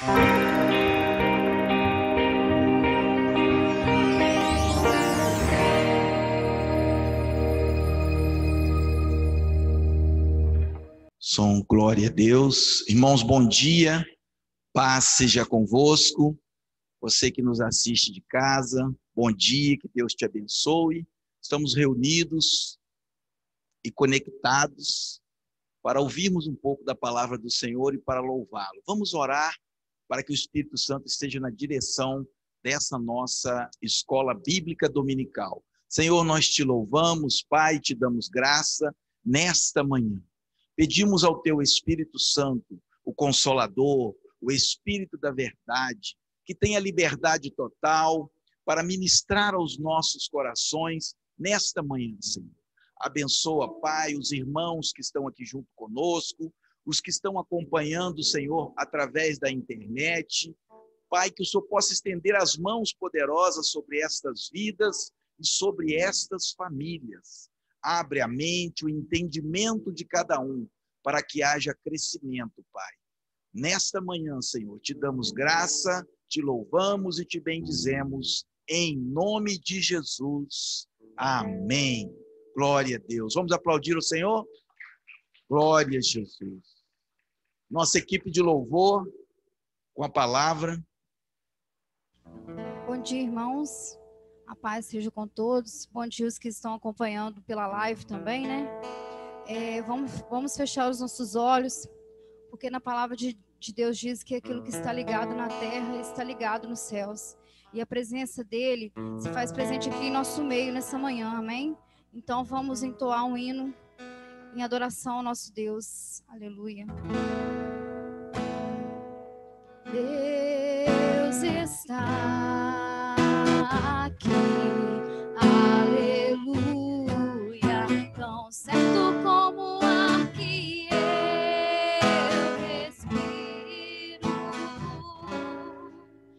Som, glória a Deus. Irmãos, bom dia. Paz seja convosco. Você que nos assiste de casa, bom dia, que Deus te abençoe. Estamos reunidos e conectados para ouvirmos um pouco da palavra do Senhor e para louvá-lo. Vamos orar para que o Espírito Santo esteja na direção dessa nossa escola bíblica dominical. Senhor, nós te louvamos, Pai, te damos graça nesta manhã. Pedimos ao teu Espírito Santo, o Consolador, o Espírito da verdade, que tenha liberdade total para ministrar aos nossos corações nesta manhã, Senhor. Abençoa, Pai, os irmãos que estão aqui junto conosco, os que estão acompanhando, Senhor, através da internet. Pai, que o Senhor possa estender as mãos poderosas sobre estas vidas e sobre estas famílias. Abre a mente, o entendimento de cada um, para que haja crescimento, Pai. Nesta manhã, Senhor, te damos graça, te louvamos e te bendizemos, em nome de Jesus. Amém. Glória a Deus. Vamos aplaudir o Senhor? Glória a Jesus. Nossa equipe de louvor, com a palavra. Bom dia, irmãos. A paz seja com todos. Bom dia os que estão acompanhando pela live também, né? Vamos fechar os nossos olhos, porque na palavra de Deus diz que aquilo que está ligado na terra está ligado nos céus. E a presença dele se faz presente aqui em nosso meio nessa manhã, amém? Então vamos entoar um hino em adoração ao nosso Deus. Aleluia. Deus está aqui. Aleluia. Tão certo como o ar que eu respiro,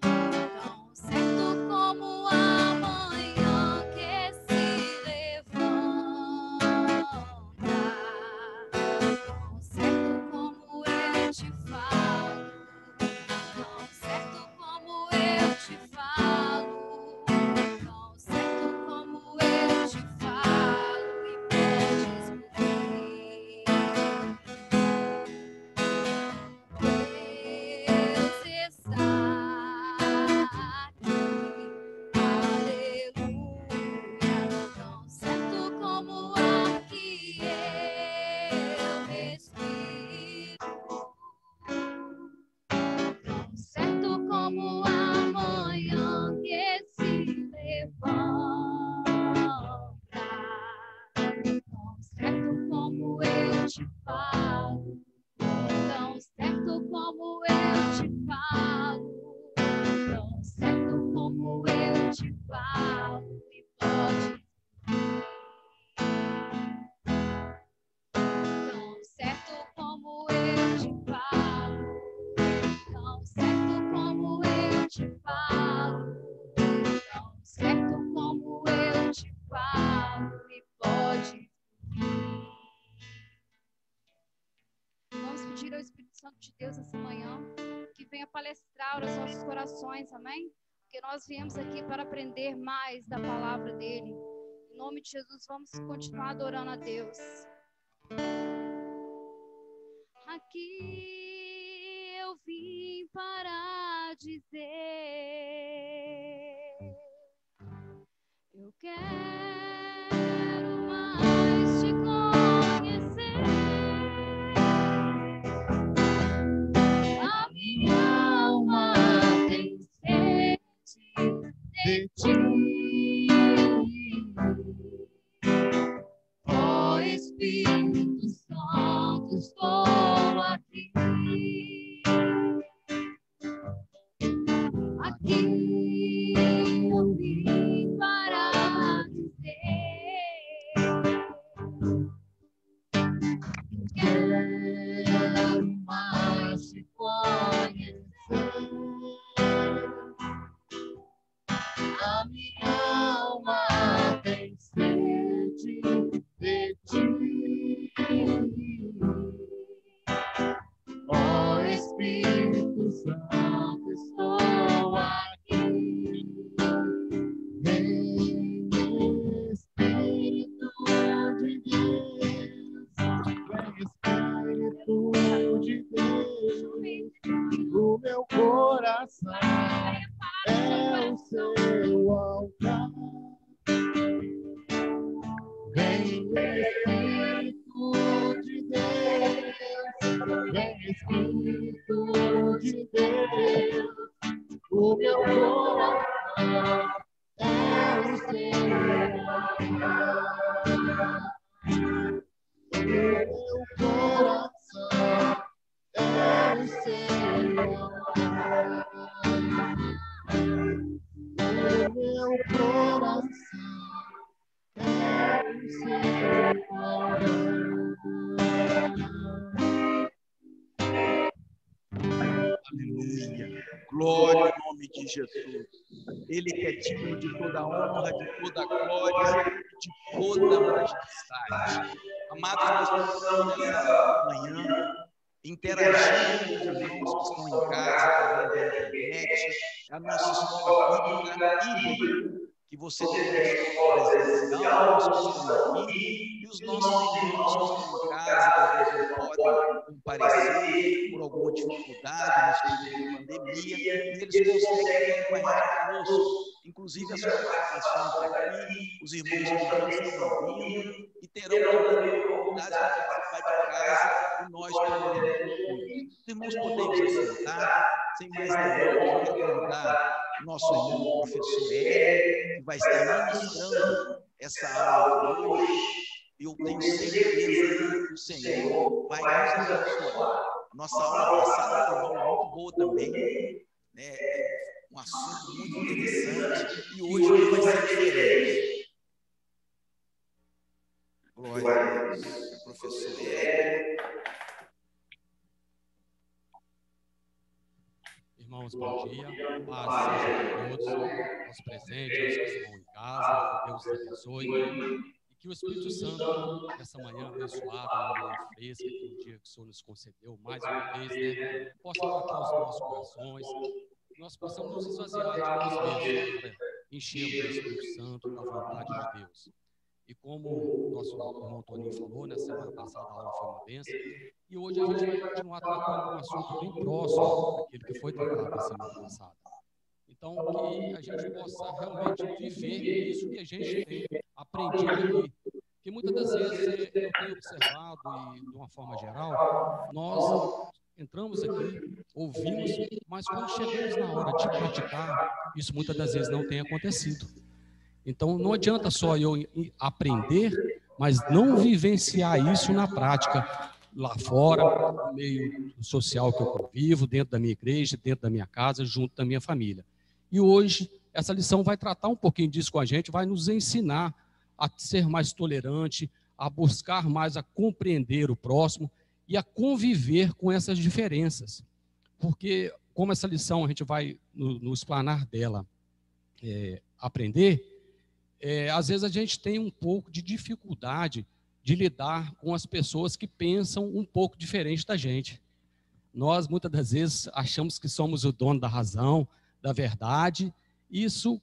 tão certo como a manhã que se levanta, tão certo como eu te falo, tão certo como eu te falo, tão certo como eu te falo, e podes ouvir. Deus está aqui, aleluia, tão certo como o ar que eu respiro, tão certo como a manhã que se levanta, tão certo como eu te falo, tão certo como eu te falo, tão certo como eu te falo, e pode. Tão certo como eu te falo, tão certo como eu te falo, tão certo como eu te falo, e pode. Vamos pedir ao Espírito Santo de Deus essa manhã que venha palestrar os nossos corações, amém? Porque nós viemos aqui para aprender mais da palavra dele. Em nome de Jesus, vamos continuar adorando a Deus. Aqui eu vim para dizer, eu quero mais te conhecer. A minha alma tem sede de ti, ó Espírito Santo, estou aqui. Aqui eu vim para dizer, quero mais te conhecer. A minha alma tem sede de ti, ó Espírito Santo. O meu coração é o seu altar. Vem Espírito de Deus, vem Espírito de Deus. O meu coração é o seu altar. O meu coração é o seu altar. O meu coração é o seu altar. Aleluia. Glória ao nome de Jesus. Ele que é digno de toda honra, de toda glória e de toda majestade. Amados, nós estamos nessa manhã interagindo com os irmãos que estão em casa através da internet, a nossa escola bíblica híbrida, que você tem uma escola presencial, os que estão aqui, e os nossos irmãos que estão em casa, que às vezes não podem comparecer por alguma dificuldade nesse período de pandemia, e eles conseguem acompanhar conosco, inclusive as participações aqui, os irmãos também estão ouvindo, e terão também oportunidades de participar de casa, e nós poderemos ouvi-los. Os irmãos podem se assentar, sem mais delongas, eu quero convidar nosso irmão professor Hélio, que vai estar ministrando essa aula de hoje. Eu tenho certeza que o Senhor vai nos abençoar. Nossa aula passada foi uma aula muito boa também, né? Um assunto muito interessante, e hoje não vai ser diferente. Glória a Deus. Professor Hélio. Irmãos, bom dia, paz seja a todos, aos presentes, aos que estão em casa, que Deus os abençoe, e que o Espírito Santo, nessa manhã abençoada, uma manhã fresca, que o dia que o Senhor nos concedeu, mais uma vez, né, possa tocar os nossos corações, nós possamos nos esvaziar de nós mesmos, para enchermos do Espírito Santo, da vontade de Deus. E como o nosso irmão Toninho falou, na semana passada a aula foi uma bênção, e hoje a gente vai continuar tratando um assunto bem próximo daquele que foi tratado na semana passada. Então, que a gente possa realmente viver isso que a gente tem aprendido aqui. Porque muitas das vezes eu tenho observado, e de uma forma geral, nós entramos aqui, ouvimos, mas quando chegamos na hora de praticar, isso muitas das vezes não tem acontecido. Então, não adianta só eu aprender, mas não vivenciar isso na prática, lá fora, no meio social que eu convivo, dentro da minha igreja, dentro da minha casa, junto da minha família. E hoje, essa lição vai tratar um pouquinho disso com a gente, vai nos ensinar a ser mais tolerante, a buscar mais a compreender o próximo e a conviver com essas diferenças. Porque, como essa lição a gente vai, no explanar dela, aprender, às vezes a gente tem um pouco de dificuldade de lidar com as pessoas que pensam um pouco diferente da gente. Nós, muitas das vezes, achamos que somos o dono da razão, da verdade. Isso,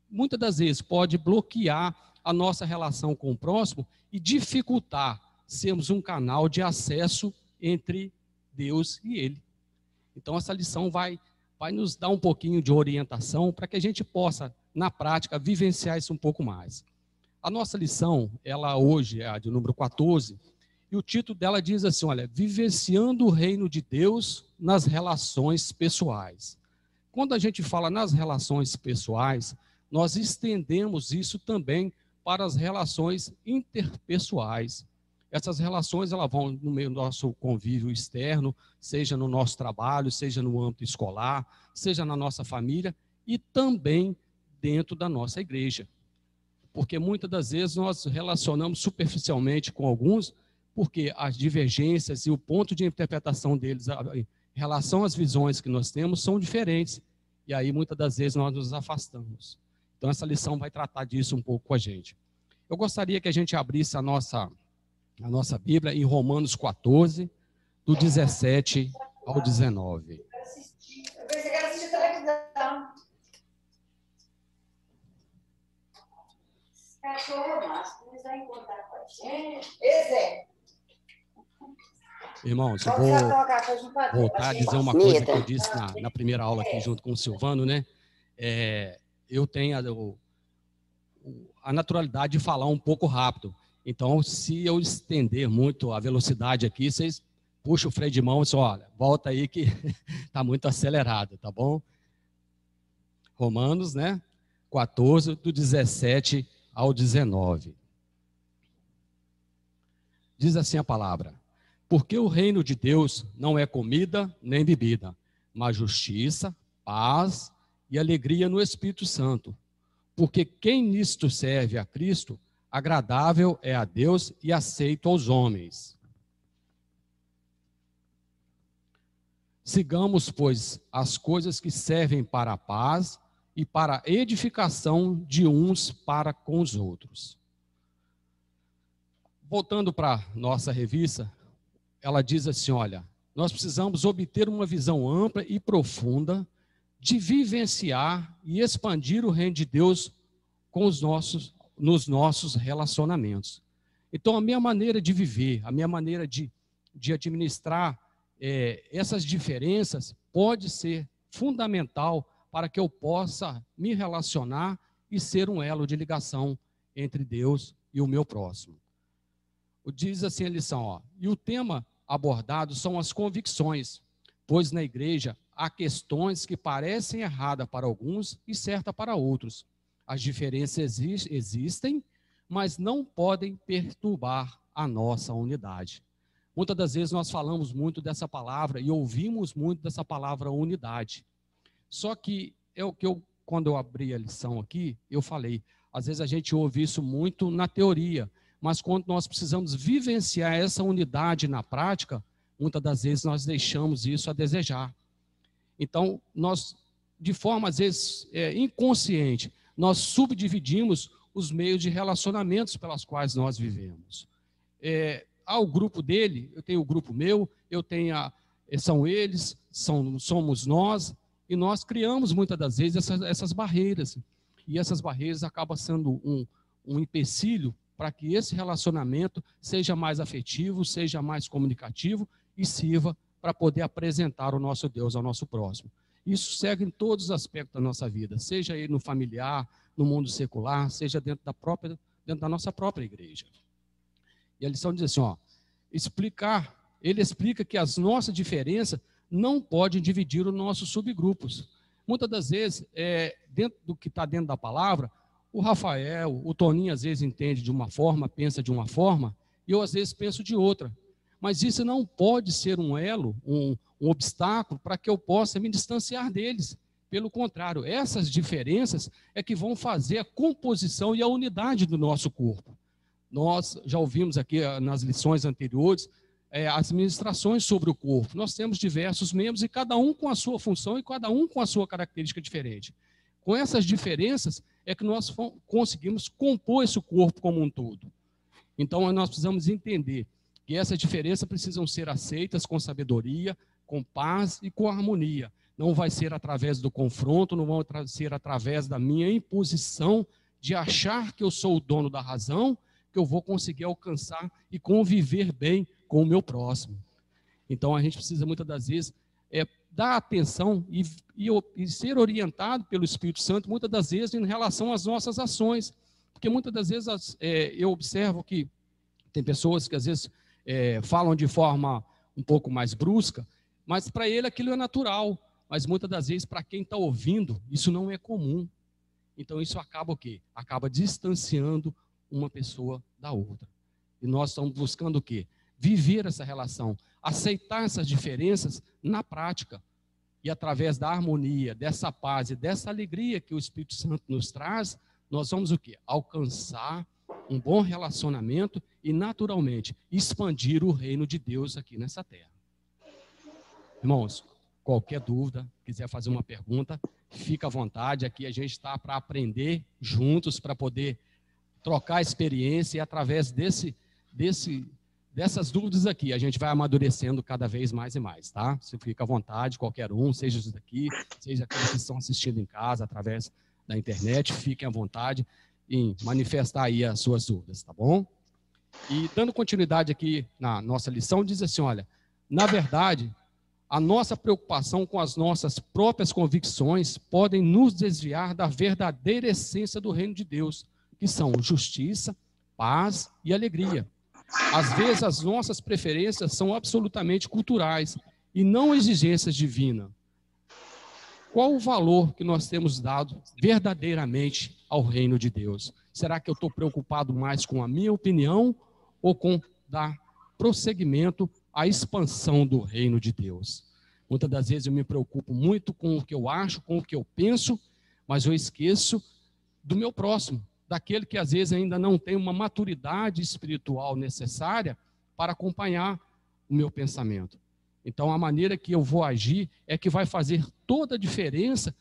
muitas das vezes, pode bloquear a nossa relação com o próximo e dificultar sermos um canal de acesso entre Deus e Ele. Então, essa lição vai nos dar um pouquinho de orientação para que a gente possa, na prática, vivenciar isso um pouco mais. A nossa lição, ela hoje é a de número 14, e o título dela diz assim, olha, vivenciando o reino de Deus nas relações pessoais. Quando a gente fala nas relações pessoais, nós estendemos isso também para as relações interpessoais. Essas relações elas vão no meio do nosso convívio externo, seja no nosso trabalho, seja no âmbito escolar, seja na nossa família e também dentro da nossa igreja. Porque muitas das vezes nós relacionamos superficialmente com alguns, porque as divergências e o ponto de interpretação deles em relação às visões que nós temos são diferentes. E aí muitas das vezes nós nos afastamos. Então essa lição vai tratar disso um pouco com a gente. Eu gostaria que a gente abrisse a nossa Bíblia em Romanos 14, do 17 ao 19. Eu pensei que era assistir televisão. Cachorro, mas vai encontrar com a gente. Exemplo. Irmãos, eu vou voltar a dizer uma coisa que eu disse na primeira aula aqui junto com o Silvano, né? Eu tenho a naturalidade de falar um pouco rápido. Então, se eu estender muito a velocidade aqui, vocês puxam o freio de mão e dizem, olha, volta aí que está muito acelerado, tá bom? Romanos, né? 14, do 17 ao 19. Diz assim a palavra: porque o reino de Deus não é comida nem bebida, mas justiça, paz e alegria no Espírito Santo. Porque quem nisto serve a Cristo, agradável é a Deus e aceito aos homens. Sigamos, pois, as coisas que servem para a paz e para a edificação de uns para com os outros. Voltando para a nossa revista, ela diz assim, olha, nós precisamos obter uma visão ampla e profunda de vivenciar e expandir o reino de Deus nos nossos relacionamentos. Então, a minha maneira de viver, a minha maneira de administrar essas diferenças pode ser fundamental para que eu possa me relacionar e ser um elo de ligação entre Deus e o meu próximo. Diz assim a lição, ó, e o tema abordado são as convicções, pois na igreja há questões que parecem erradas para alguns e certas para outros. As diferenças existem, mas não podem perturbar a nossa unidade. Muitas das vezes nós falamos muito dessa palavra e ouvimos muito dessa palavra unidade. Só que quando eu abri a lição aqui, eu falei, às vezes a gente ouve isso muito na teoria, mas quando nós precisamos vivenciar essa unidade na prática, muitas das vezes nós deixamos isso a desejar. Então, nós, de forma às vezes inconsciente, nós subdividimos os meios de relacionamentos pelos quais nós vivemos. O grupo dele, eu tenho o grupo meu, eu tenho são eles, somos nós, e nós criamos muitas das vezes essas barreiras. E essas barreiras acabam sendo um empecilho para que esse relacionamento seja mais afetivo, seja mais comunicativo e sirva para poder apresentar o nosso Deus ao nosso próximo. Isso segue em todos os aspectos da nossa vida, seja ele no familiar, no mundo secular, seja dentro da nossa própria igreja. E a lição diz assim, ó, ele explica que as nossas diferenças não podem dividir os nossos subgrupos. Muitas das vezes, dentro do que está dentro da palavra, o Rafael, o Toninho às vezes entende de uma forma, pensa de uma forma, e eu às vezes penso de outra. Mas isso não pode ser um elo, um obstáculo para que eu possa me distanciar deles. Pelo contrário, essas diferenças é que vão fazer a composição e a unidade do nosso corpo. Nós já ouvimos aqui nas lições anteriores as ministrações sobre o corpo. Nós temos diversos membros e cada um com a sua função e cada um com a sua característica diferente. Com essas diferenças é que nós conseguimos compor esse corpo como um todo. Então, nós precisamos entender que essas diferenças precisam ser aceitas com sabedoria, com paz e com harmonia. Não vai ser através do confronto, não vai ser através da minha imposição de achar que eu sou o dono da razão, que eu vou conseguir alcançar e conviver bem com o meu próximo. Então, a gente precisa, muitas das vezes, dar atenção e ser orientado pelo Espírito Santo, muitas das vezes, em relação às nossas ações. Porque muitas das vezes eu observo que tem pessoas que, às vezes, falam de forma um pouco mais brusca, mas para ele aquilo é natural. Mas muitas das vezes, para quem está ouvindo, isso não é comum. Então, isso acaba o quê? Acaba distanciando uma pessoa da outra. E nós estamos buscando o quê? Viver essa relação, aceitar essas diferenças na prática. E através da harmonia, dessa paz e dessa alegria que o Espírito Santo nos traz, nós vamos o quê? Alcançar um bom relacionamento e, naturalmente, expandir o reino de Deus aqui nessa terra. Irmãos, qualquer dúvida, quiser fazer uma pergunta, fica à vontade. Aqui a gente está para aprender juntos, para poder trocar experiência e através dessas dúvidas aqui, a gente vai amadurecendo cada vez mais e mais, tá? Você fica à vontade, qualquer um, seja os daqui, seja aqueles que estão assistindo em casa, através da internet, fiquem à vontade em manifestar aí as suas dúvidas, tá bom? E dando continuidade aqui na nossa lição, diz assim, olha, Na verdade, a nossa preocupação com as nossas próprias convicções podem nos desviar da verdadeira essência do reino de Deus, que são justiça, paz e alegria. Às vezes, as nossas preferências são absolutamente culturais e não exigências divinas. Qual o valor que nós temos dado verdadeiramente ao reino de Deus? Será que eu estou preocupado mais com a minha opinião ou com dar prosseguimento à expansão do reino de Deus? Muitas das vezes eu me preocupo muito com o que eu acho, com o que eu penso, mas eu esqueço do meu próximo, daquele que às vezes ainda não tem uma maturidade espiritual necessária para acompanhar o meu pensamento. Então, a maneira que eu vou agir é que vai fazer toda a diferença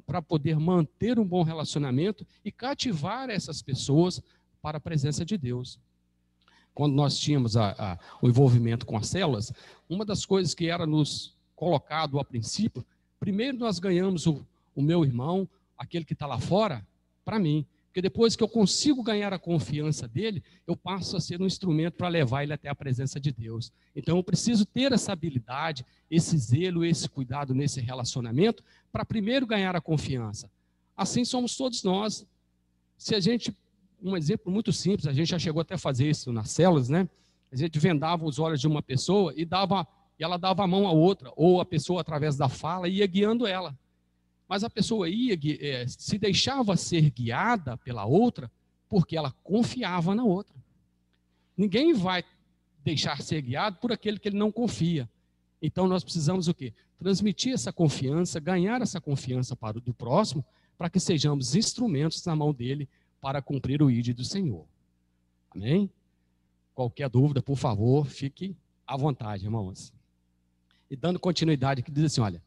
para poder manter um bom relacionamento e cativar essas pessoas para a presença de Deus. Quando nós tínhamos o envolvimento com as células, uma das coisas que era nos colocado a princípio, primeiro nós ganhamos o meu irmão, aquele que está lá fora, para mim. Porque depois que eu consigo ganhar a confiança dele, eu passo a ser um instrumento para levar ele até a presença de Deus. Então eu preciso ter essa habilidade, esse zelo, esse cuidado nesse relacionamento, para primeiro ganhar a confiança. Assim somos todos nós. Se a gente, um exemplo muito simples, a gente já chegou até a fazer isso nas células, né? A gente vendava os olhos de uma pessoa e ela dava a mão à outra, ou a pessoa através da fala ia guiando ela. Mas a pessoa se deixava ser guiada pela outra porque ela confiava na outra. Ninguém vai deixar ser guiado por aquele que ele não confia. Então nós precisamos o quê? Transmitir essa confiança, ganhar essa confiança para do próximo, para que sejamos instrumentos na mão dele para cumprir o ID do Senhor. Amém? Qualquer dúvida, por favor, fique à vontade, irmãos. E dando continuidade aqui, diz assim, olha,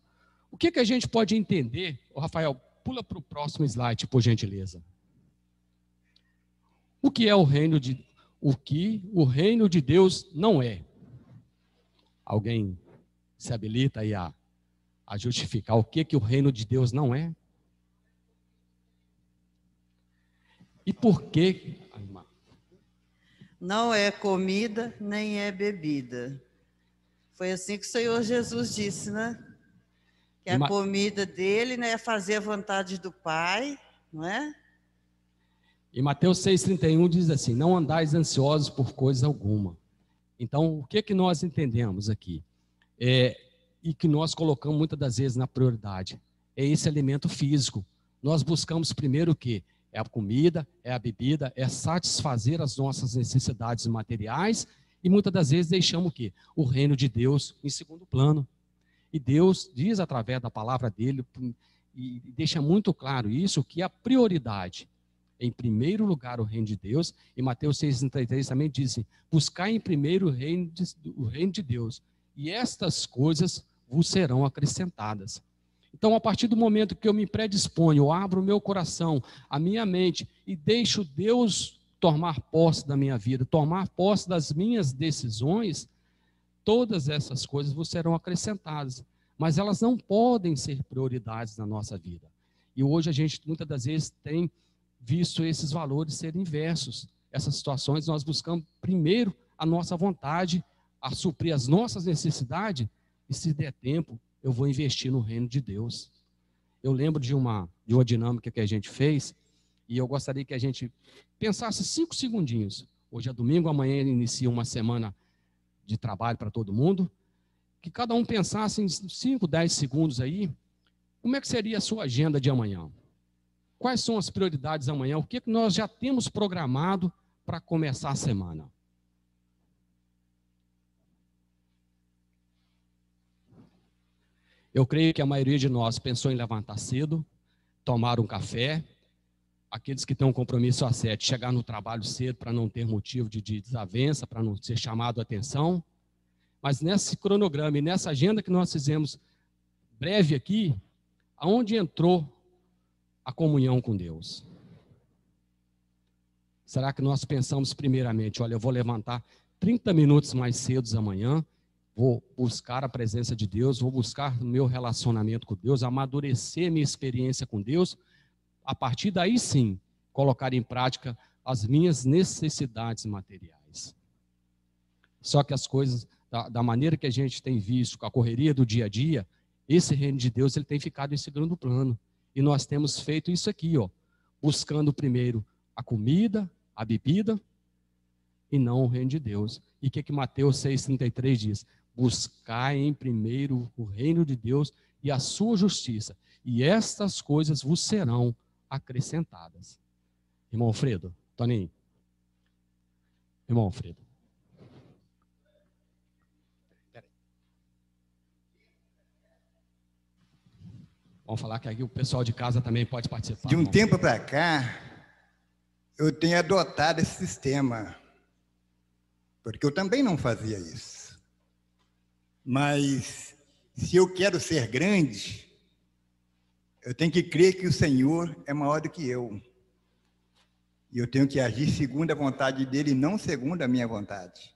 o que a gente pode entender? Ô, Rafael, pula para o próximo slide, por gentileza. O que é o reino de... O que o reino de Deus não é? Alguém se habilita aí a justificar o que o reino de Deus não é? E por que... Não é comida, nem é bebida. Foi assim que o Senhor Jesus disse, né? Que a comida dele, né, é fazer a vontade do Pai, não é? E Mateus 6,31 diz assim, não andais ansiosos por coisa alguma. Então, o que nós entendemos aqui? E que nós colocamos muitas das vezes na prioridade, é esse alimento físico. Nós buscamos primeiro o quê? É a comida, é a bebida, é satisfazer as nossas necessidades materiais e muitas das vezes deixamos o quê? O reino de Deus em segundo plano. E Deus diz através da palavra dele, e deixa muito claro isso, que a prioridade, em primeiro lugar o reino de Deus, e Mateus 6,33 também diz assim, buscar em primeiro o reino de Deus, e estas coisas vos serão acrescentadas. Então, a partir do momento que eu me predisponho, eu abro o meu coração, a minha mente, e deixo Deus tomar posse da minha vida, tomar posse das minhas decisões, todas essas coisas vos serão acrescentadas, mas elas não podem ser prioridades na nossa vida. E hoje a gente, muitas das vezes, tem visto esses valores serem inversos. Essas situações nós buscamos primeiro a nossa vontade, a suprir as nossas necessidades, e se der tempo, eu vou investir no reino de Deus. Eu lembro de uma dinâmica que a gente fez, e eu gostaria que a gente pensasse 5 segundinhos. Hoje é domingo, amanhã inicia uma semana de trabalho para todo mundo, que cada um pensasse em 5, 10 segundos aí, como é que seria a sua agenda de amanhã? Quais são as prioridades amanhã? O que nós já temos programado para começar a semana? Eu creio que a maioria de nós pensou em levantar cedo, tomar um café, aqueles que têm um compromisso às 7, chegar no trabalho cedo para não ter motivo de desavença, para não ser chamado a atenção. Mas nesse cronograma e nessa agenda que nós fizemos breve aqui, aonde entrou a comunhão com Deus? Será que nós pensamos primeiramente, olha, eu vou levantar 30 minutos mais cedo amanhã, vou buscar a presença de Deus, vou buscar o meu relacionamento com Deus, amadurecer minha experiência com Deus, a partir daí sim, colocar em prática as minhas necessidades materiais. Só que as coisas, da maneira que a gente tem visto, com a correria do dia a dia, esse reino de Deus ele tem ficado em segundo plano. E nós temos feito isso aqui, ó, buscando primeiro a comida, a bebida, e não o reino de Deus. E o que Mateus 6,33 diz? Buscai em primeiro o reino de Deus e a sua justiça, e estas coisas vos serão acrescentadas. Irmão Alfredo, Toninho. Irmão Alfredo. Vamos falar que aqui o pessoal de casa também pode participar. De um tempo para cá, eu tenho adotado esse sistema, porque eu também não fazia isso. Mas, se eu quero ser grande, eu tenho que crer que o Senhor é maior do que eu. E eu tenho que agir segundo a vontade dele e não segundo a minha vontade.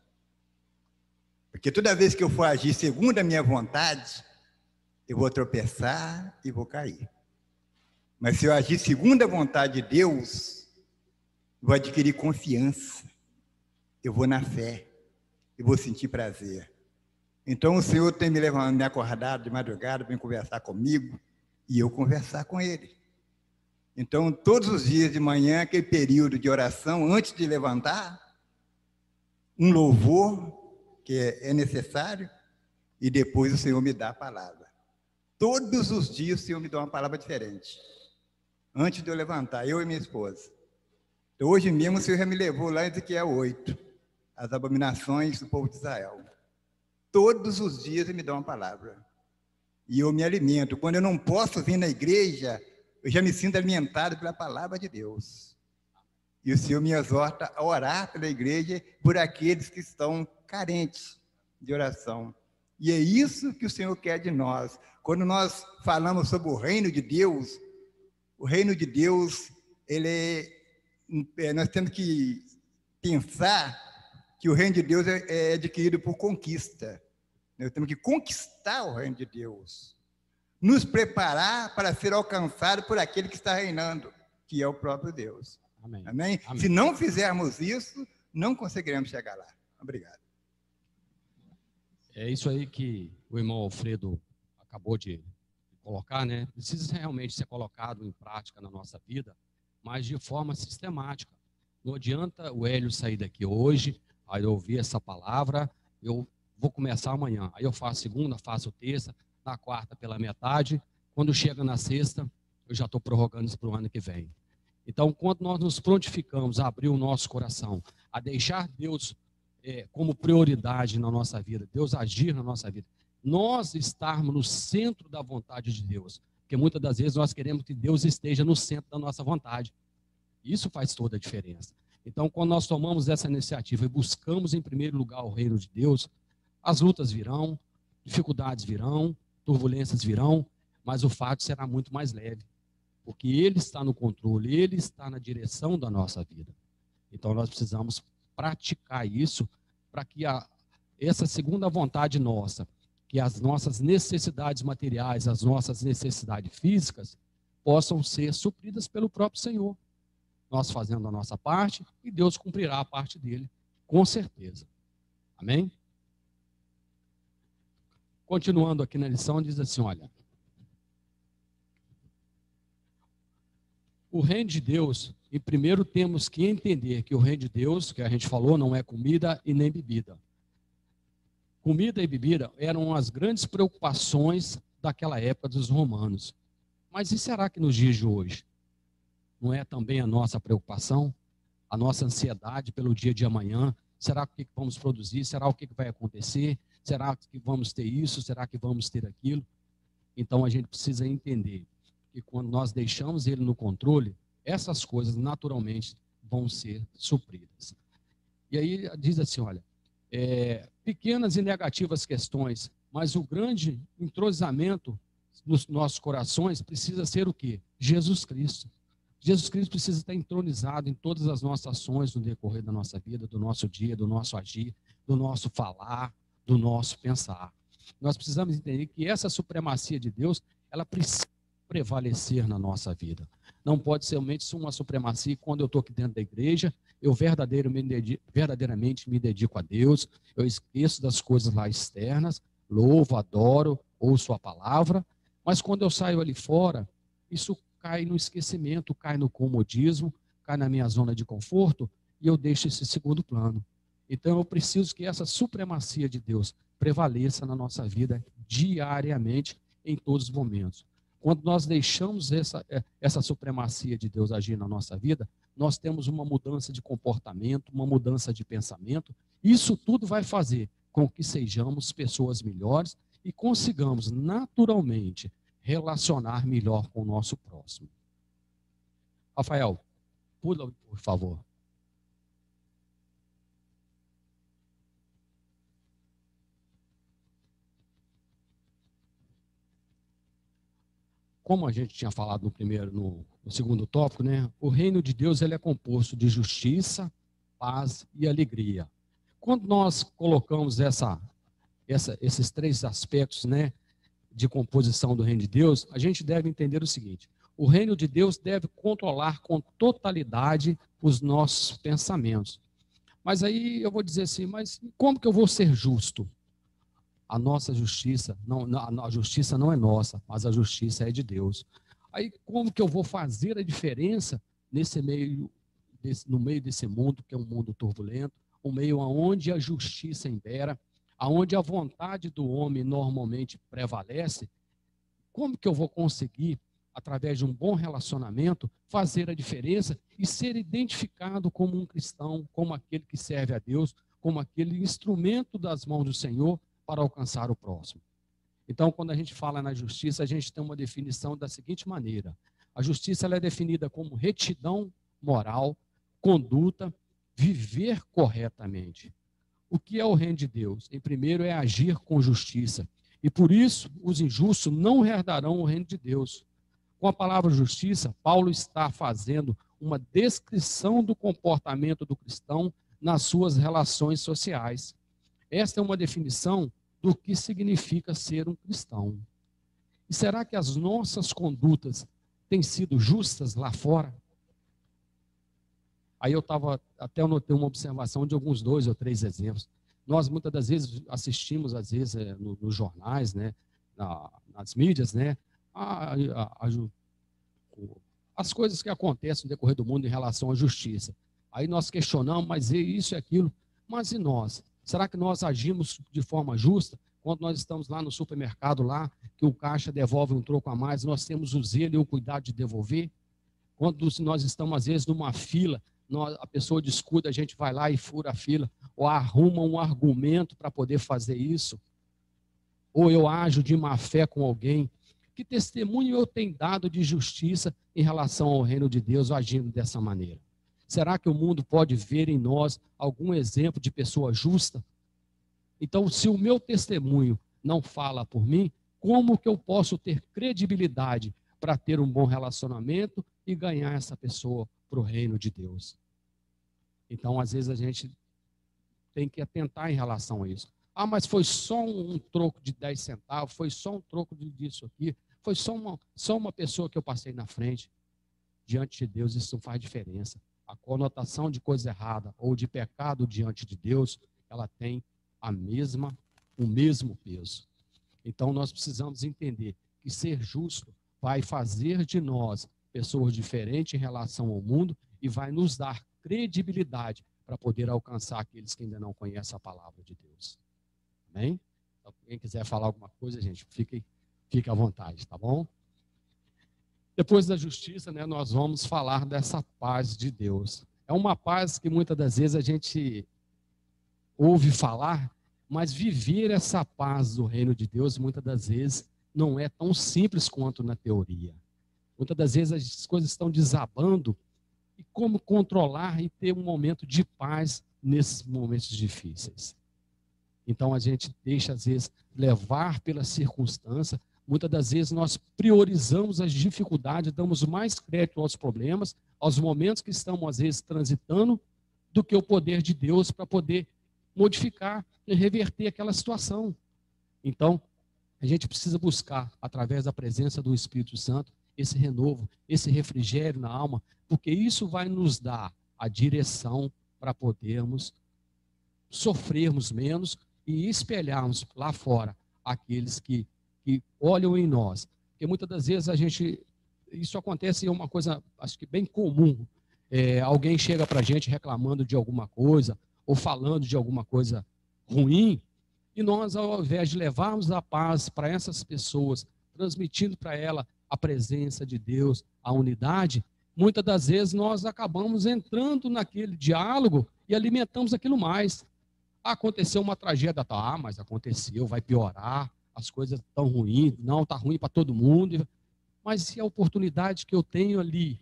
Porque toda vez que eu for agir segundo a minha vontade, eu vou tropeçar e vou cair. Mas se eu agir segundo a vontade de Deus, eu vou adquirir confiança, eu vou na fé, eu vou sentir prazer. Então o Senhor tem me acordado de madrugada para conversar comigo e eu conversar com Ele. Então todos os dias de manhã, aquele período de oração, antes de levantar, um louvor que é necessário e depois o Senhor me dá a palavra. Todos os dias o Senhor me dá uma palavra diferente. Antes de eu levantar, eu e minha esposa. Então, hoje mesmo o Senhor já me levou lá em Ezequiel 8, as abominações do povo de Israel. Todos os dias ele me dá uma palavra. E eu me alimento. Quando eu não posso vir na igreja, eu já me sinto alimentado pela palavra de Deus. E o Senhor me exorta a orar pela igreja por aqueles que estão carentes de oração. E é isso que o Senhor quer de nós. Quando nós falamos sobre o reino de Deus, nós temos que pensar que o reino de Deus é adquirido por conquista. Nós temos que conquistar o reino de Deus. Nos preparar para ser alcançado por aquele que está reinando, que é o próprio Deus. Amém. Amém? Amém. Se não fizermos isso, não conseguiremos chegar lá. Obrigado. É isso aí que o irmão Alfredo acabou de colocar, né? Precisa realmente ser colocado em prática na nossa vida, mas de forma sistemática. Não adianta o Hélio sair daqui hoje, aí eu ouvir essa palavra, eu vou começar amanhã. Aí eu faço segunda, faço terça, na quarta pela metade. Quando chega na sexta, eu já estou prorrogando isso para o ano que vem. Então, quando nós nos prontificamos a abrir o nosso coração, a deixar Deus como prioridade na nossa vida, Deus agir na nossa vida, nós estarmos no centro da vontade de Deus, porque muitas das vezes nós queremos que Deus esteja no centro da nossa vontade. Isso faz toda a diferença. Então, quando nós tomamos essa iniciativa e buscamos em primeiro lugar o reino de Deus, as lutas virão, dificuldades virão, turbulências virão, mas o fato será muito mais leve, porque Ele está no controle, Ele está na direção da nossa vida. Então, nós precisamos praticar isso para que essa segunda vontade nossa, que as nossas necessidades materiais, as nossas necessidades físicas, possam ser supridas pelo próprio Senhor. Nós fazendo a nossa parte e Deus cumprirá a parte dele, com certeza. Amém? Continuando aqui na lição, diz assim, olha. O reino de Deus, e primeiro temos que entender que o reino de Deus, que a gente falou, não é comida e nem bebida. Comida e bebida eram as grandes preocupações daquela época dos romanos. Mas e será que nos dias de hoje? Não é também a nossa preocupação? A nossa ansiedade pelo dia de amanhã? Será o que vamos produzir? Será o que vai acontecer? Será que vamos ter isso? Será que vamos ter aquilo? Então a gente precisa entender que quando nós deixamos ele no controle, essas coisas naturalmente vão ser supridas. E aí diz assim, olha, pequenas e negativas questões, mas o grande entrosamento nos nossos corações precisa ser o quê? Jesus Cristo. Jesus Cristo precisa estar entronizado em todas as nossas ações no decorrer da nossa vida, do nosso dia, do nosso agir, do nosso falar, do nosso pensar. Nós precisamos entender que essa supremacia de Deus, ela precisa prevalecer na nossa vida. Não pode ser somente uma supremacia quando eu estou aqui dentro da igreja, eu verdadeiramente me dedico a Deus, eu esqueço das coisas lá externas, louvo, adoro, ouço a palavra, mas quando eu saio ali fora, isso cai no esquecimento, cai no comodismo, cai na minha zona de conforto e eu deixo esse segundo plano. Então eu preciso que essa supremacia de Deus prevaleça na nossa vida diariamente, em todos os momentos. Quando nós deixamos essa supremacia de Deus agir na nossa vida, nós temos uma mudança de comportamento, uma mudança de pensamento. Isso tudo vai fazer com que sejamos pessoas melhores e consigamos naturalmente relacionar melhor com o nosso próximo. Rafael, pula, por favor. Como a gente tinha falado no segundo tópico, né? O reino de Deus ele é composto de justiça, paz e alegria. Quando nós colocamos esses três aspectos, né, de composição do reino de Deus, a gente deve entender o seguinte: o reino de Deus deve controlar com totalidade os nossos pensamentos. Mas aí eu vou dizer assim, mas como que eu vou ser justo? A nossa justiça, a justiça não é nossa, mas a justiça é de Deus. Aí como que eu vou fazer a diferença no meio desse mundo, que é um mundo turbulento, um meio onde a justiça impera, onde a vontade do homem normalmente prevalece? Como que eu vou conseguir, através de um bom relacionamento, fazer a diferença e ser identificado como um cristão, como aquele que serve a Deus, como aquele instrumento das mãos do Senhor para alcançar o próximo? Então, quando a gente fala na justiça, a gente tem uma definição da seguinte maneira: a justiça ela é definida como retidão moral, conduta, viver corretamente. O que é o reino de Deus? Em primeiro é agir com justiça, e por isso os injustos não herdarão o reino de Deus. Com a palavra justiça, Paulo está fazendo uma descrição do comportamento do cristão nas suas relações sociais. Esta é uma definição do que significa ser um cristão. E será que as nossas condutas têm sido justas lá fora? Aí eu anotei uma observação de alguns 2 ou 3 exemplos. Nós muitas das vezes assistimos, às vezes, nos jornais, né, nas mídias, né, as coisas que acontecem no decorrer do mundo em relação à justiça. Aí nós questionamos, mas isso e aquilo. Mas e nós? Será que nós agimos de forma justa? Quando nós estamos lá no supermercado, lá, que o caixa devolve um troco a mais, nós temos o zelo e o cuidado de devolver? Quando nós estamos, às vezes, numa fila, a pessoa descuida, a gente vai lá e fura a fila, ou arruma um argumento para poder fazer isso? Ou eu ajo de má fé com alguém? Que testemunho eu tenho dado de justiça em relação ao reino de Deus agindo dessa maneira? Será que o mundo pode ver em nós algum exemplo de pessoa justa? Então, se o meu testemunho não fala por mim, como que eu posso ter credibilidade para ter um bom relacionamento e ganhar essa pessoa para o reino de Deus? Então, às vezes, a gente tem que atentar em relação a isso. Ah, mas foi só um troco de 10 centavos, foi só um troco disso aqui, foi só uma pessoa que eu passei na frente. Diante de Deus, isso não faz diferença. A conotação de coisa errada ou de pecado diante de Deus, ela tem o mesmo peso. Então, nós precisamos entender que ser justo vai fazer de nós pessoas diferentes em relação ao mundo e vai nos dar credibilidade para poder alcançar aqueles que ainda não conhecem a palavra de Deus. Amém? Então, quem quiser falar alguma coisa, gente, fique à vontade, tá bom? Depois da justiça, né, nós vamos falar dessa paz de Deus. É uma paz que muitas das vezes a gente ouve falar, mas viver essa paz do reino de Deus, muitas das vezes, não é tão simples quanto na teoria. Muitas das vezes as coisas estão desabando, e como controlar e ter um momento de paz nesses momentos difíceis. Então a gente deixa, às vezes, levar pela circunstância. Muitas das vezes nós priorizamos as dificuldades, damos mais crédito aos problemas, aos momentos que estamos, às vezes, transitando, do que o poder de Deus para poder modificar e reverter aquela situação. Então, a gente precisa buscar, através da presença do Espírito Santo, esse renovo, esse refrigério na alma, porque isso vai nos dar a direção para podermos sofrermos menos e espelharmos lá fora aqueles que olham em nós. Porque muitas das vezes isso acontece, é uma coisa, acho que bem comum. Alguém chega para a gente reclamando de alguma coisa, ou falando de alguma coisa ruim, e nós, ao invés de levarmos a paz para essas pessoas, transmitindo para ela a presença de Deus, a unidade, muitas das vezes nós acabamos entrando naquele diálogo e alimentamos aquilo mais. Aconteceu uma tragédia, mas aconteceu, vai piorar, as coisas estão ruins, não, está ruim para todo mundo. Mas se a oportunidade que eu tenho ali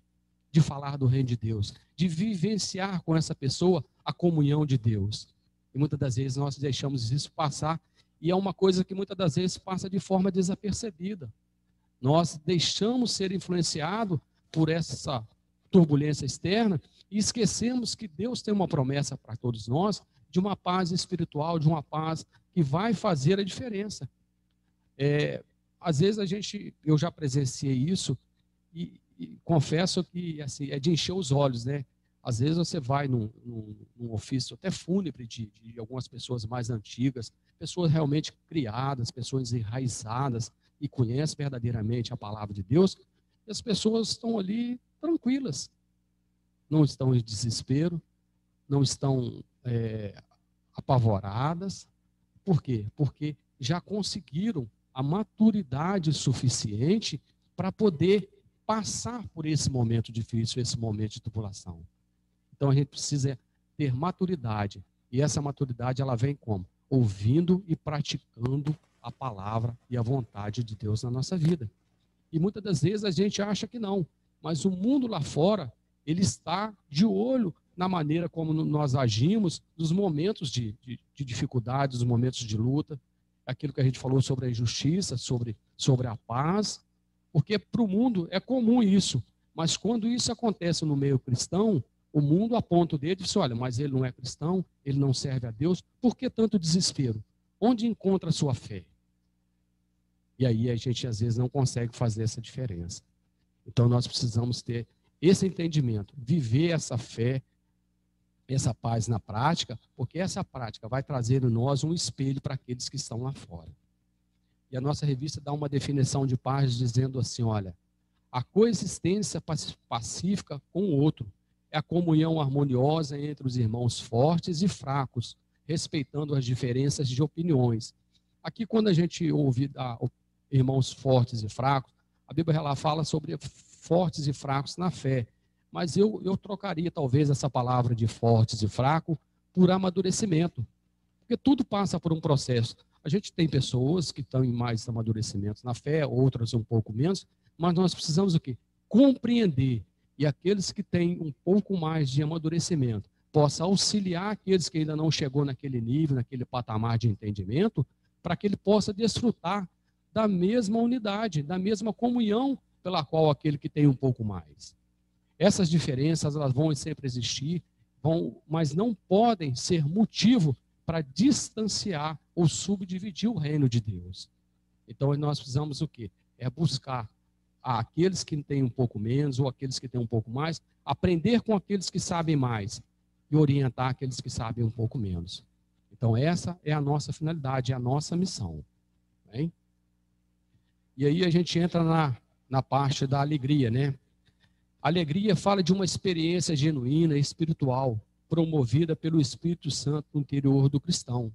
de falar do reino de Deus, de vivenciar com essa pessoa a comunhão de Deus. E muitas das vezes nós deixamos isso passar, e é uma coisa que muitas das vezes passa de forma desapercebida. Nós deixamos ser influenciados por essa turbulência externa e esquecemos que Deus tem uma promessa para todos nós, de uma paz espiritual, de uma paz que vai fazer a diferença. Às vezes eu já presenciei isso e confesso que assim, é de encher os olhos, né? Às vezes você vai num ofício até fúnebre de algumas pessoas mais antigas, pessoas realmente criadas, pessoas enraizadas e conhecem verdadeiramente a palavra de Deus, e as pessoas estão ali tranquilas, não estão em desespero, não estão apavoradas. Por quê? Porque já conseguiram a maturidade suficiente para poder passar por esse momento difícil, esse momento de tribulação. Então a gente precisa ter maturidade, e essa maturidade ela vem como? Ouvindo e praticando a palavra e a vontade de Deus na nossa vida. E muitas das vezes a gente acha que não, mas o mundo lá fora, ele está de olho na maneira como nós agimos nos momentos de dificuldade, nos momentos de luta, aquilo que a gente falou sobre a injustiça, sobre a paz, porque para o mundo é comum isso, mas quando isso acontece no meio cristão, o mundo aponta o dedo e diz, olha, mas ele não é cristão, ele não serve a Deus, por que tanto desespero? Onde encontra a sua fé? E aí a gente às vezes não consegue fazer essa diferença. Então nós precisamos ter esse entendimento, viver essa fé, essa paz na prática, porque essa prática vai trazer em nós um espelho para aqueles que estão lá fora. E a nossa revista dá uma definição de paz dizendo assim, olha, a coexistência pacífica com o outro é a comunhão harmoniosa entre os irmãos fortes e fracos, respeitando as diferenças de opiniões. Aqui, quando a gente ouve irmãos fortes e fracos, a Bíblia ela fala sobre fortes e fracos na fé. Mas eu trocaria talvez essa palavra de fortes e fraco por amadurecimento. Porque tudo passa por um processo. A gente tem pessoas que estão em mais amadurecimento na fé, outras um pouco menos, mas nós precisamos o quê? Compreender. E aqueles que têm um pouco mais de amadurecimento possa auxiliar aqueles que ainda não chegou naquele nível, naquele patamar de entendimento, para que ele possa desfrutar da mesma unidade, da mesma comunhão pela qual aquele que tem um pouco mais. Essas diferenças elas vão sempre existir, mas não podem ser motivo para distanciar ou subdividir o reino de Deus. Então nós precisamos o quê? É buscar aqueles que têm um pouco menos ou aqueles que têm um pouco mais, aprender com aqueles que sabem mais e orientar aqueles que sabem um pouco menos. Então essa é a nossa finalidade, é a nossa missão. Bem? E aí a gente entra na parte da alegria, né? A alegria fala de uma experiência genuína e espiritual, promovida pelo Espírito Santo no interior do cristão.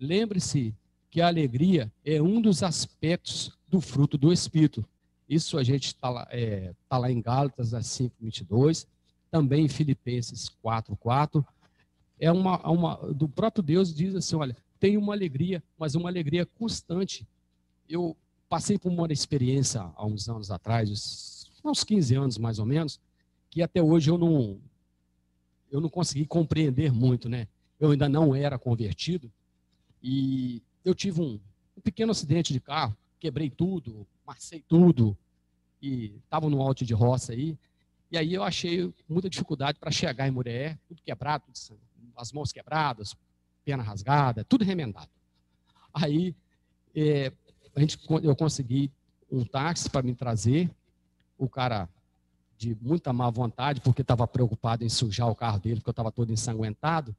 Lembre-se que a alegria é um dos aspectos do fruto do Espírito. Isso a gente está lá em Gálatas 5:22, também em Filipenses 4:4. Do próprio Deus diz assim, olha, tem uma alegria, mas uma alegria constante. Eu passei por uma experiência há uns anos atrás, uns 15 anos mais ou menos, que até hoje eu não consegui compreender muito, né? Eu ainda não era convertido e eu tive um pequeno acidente de carro, quebrei tudo, marcei tudo e estava no alto de roça aí. E aí eu achei muita dificuldade para chegar em Murié, tudo quebrado, as mãos quebradas, perna rasgada, tudo remendado. Aí eu consegui um táxi para me trazer o cara de muita má vontade, porque estava preocupado em sujar o carro dele, porque eu estava todo ensanguentado,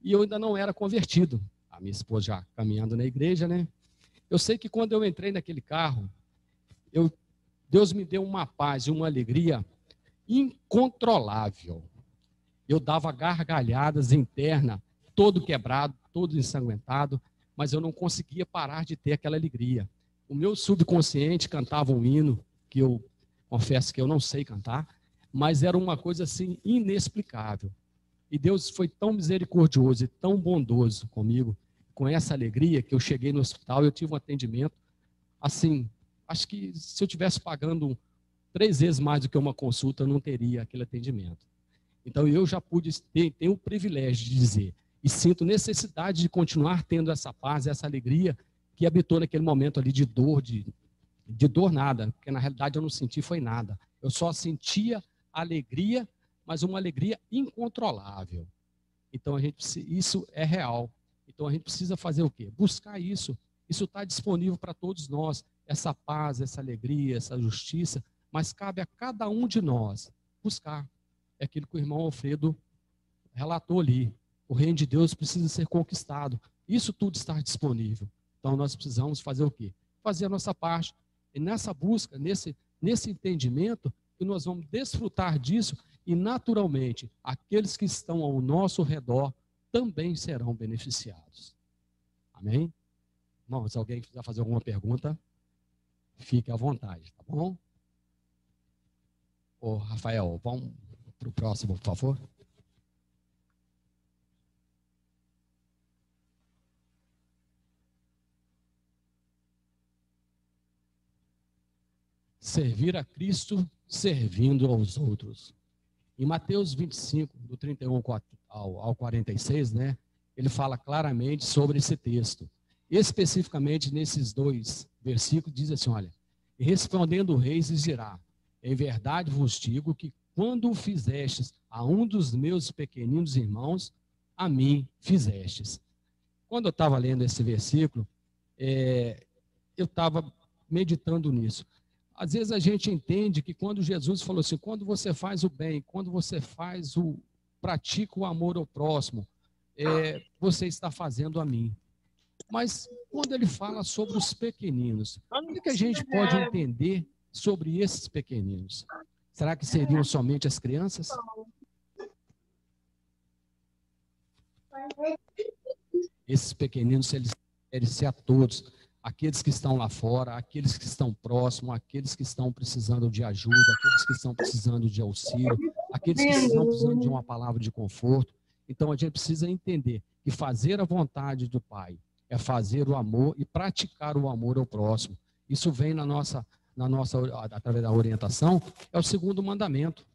e eu ainda não era convertido. A minha esposa já caminhando na igreja, né? Eu sei que quando eu entrei naquele carro, Deus me deu uma paz e uma alegria incontrolável. Eu dava gargalhadas internas, todo quebrado, todo ensanguentado, mas eu não conseguia parar de ter aquela alegria. O meu subconsciente cantava um hino, que eu confesso que eu não sei cantar, mas era uma coisa assim inexplicável. E Deus foi tão misericordioso e tão bondoso comigo, com essa alegria, que eu cheguei no hospital e eu tive um atendimento, assim, acho que se eu estivesse pagando 3 vezes mais do que uma consulta, eu não teria aquele atendimento. Então eu já pude ter o privilégio de dizer, e sinto necessidade de continuar tendo essa paz, essa alegria, que habitou naquele momento ali de dor, de dor nada, porque na realidade eu não senti foi nada. Eu só sentia alegria, mas uma alegria incontrolável. Então isso é real. Então a gente precisa fazer o quê? Buscar isso. Isso está disponível para todos nós. Essa paz, essa alegria, essa justiça, mas cabe a cada um de nós buscar. É aquilo que o irmão Alfredo relatou ali. O reino de Deus precisa ser conquistado. Isso tudo está disponível. Então nós precisamos fazer o quê? Fazer a nossa parte. E nessa busca, nesse entendimento, que nós vamos desfrutar disso e naturalmente aqueles que estão ao nosso redor também serão beneficiados. Amém? Irmão, se alguém quiser fazer alguma pergunta, fique à vontade, tá bom? Ô, Rafael, vamos para o próximo, por favor. Servir a Cristo servindo aos outros. Em Mateus 25, do 31 ao 46, né, ele fala claramente sobre esse texto. Especificamente nesses 2 versículos, diz assim, olha, e respondendo o rei, lhes dirá, em verdade vos digo que quando o fizestes a um dos meus pequeninos irmãos, a mim fizestes. Quando eu estava lendo esse versículo, eu estava meditando nisso. Às vezes a gente entende que quando Jesus falou assim, quando você faz o bem, quando você pratica o amor ao próximo, você está fazendo a mim. Mas quando ele fala sobre os pequeninos, o que a gente pode entender sobre esses pequeninos? Será que seriam somente as crianças? Esses pequeninos, eles querem ser a todos. Aqueles que estão lá fora, aqueles que estão próximos, aqueles que estão precisando de ajuda, aqueles que estão precisando de auxílio, aqueles que estão precisando de uma palavra de conforto. Então, a gente precisa entender que fazer a vontade do Pai é fazer o amor e praticar o amor ao próximo. Isso vem através da orientação, é o 2º mandamento.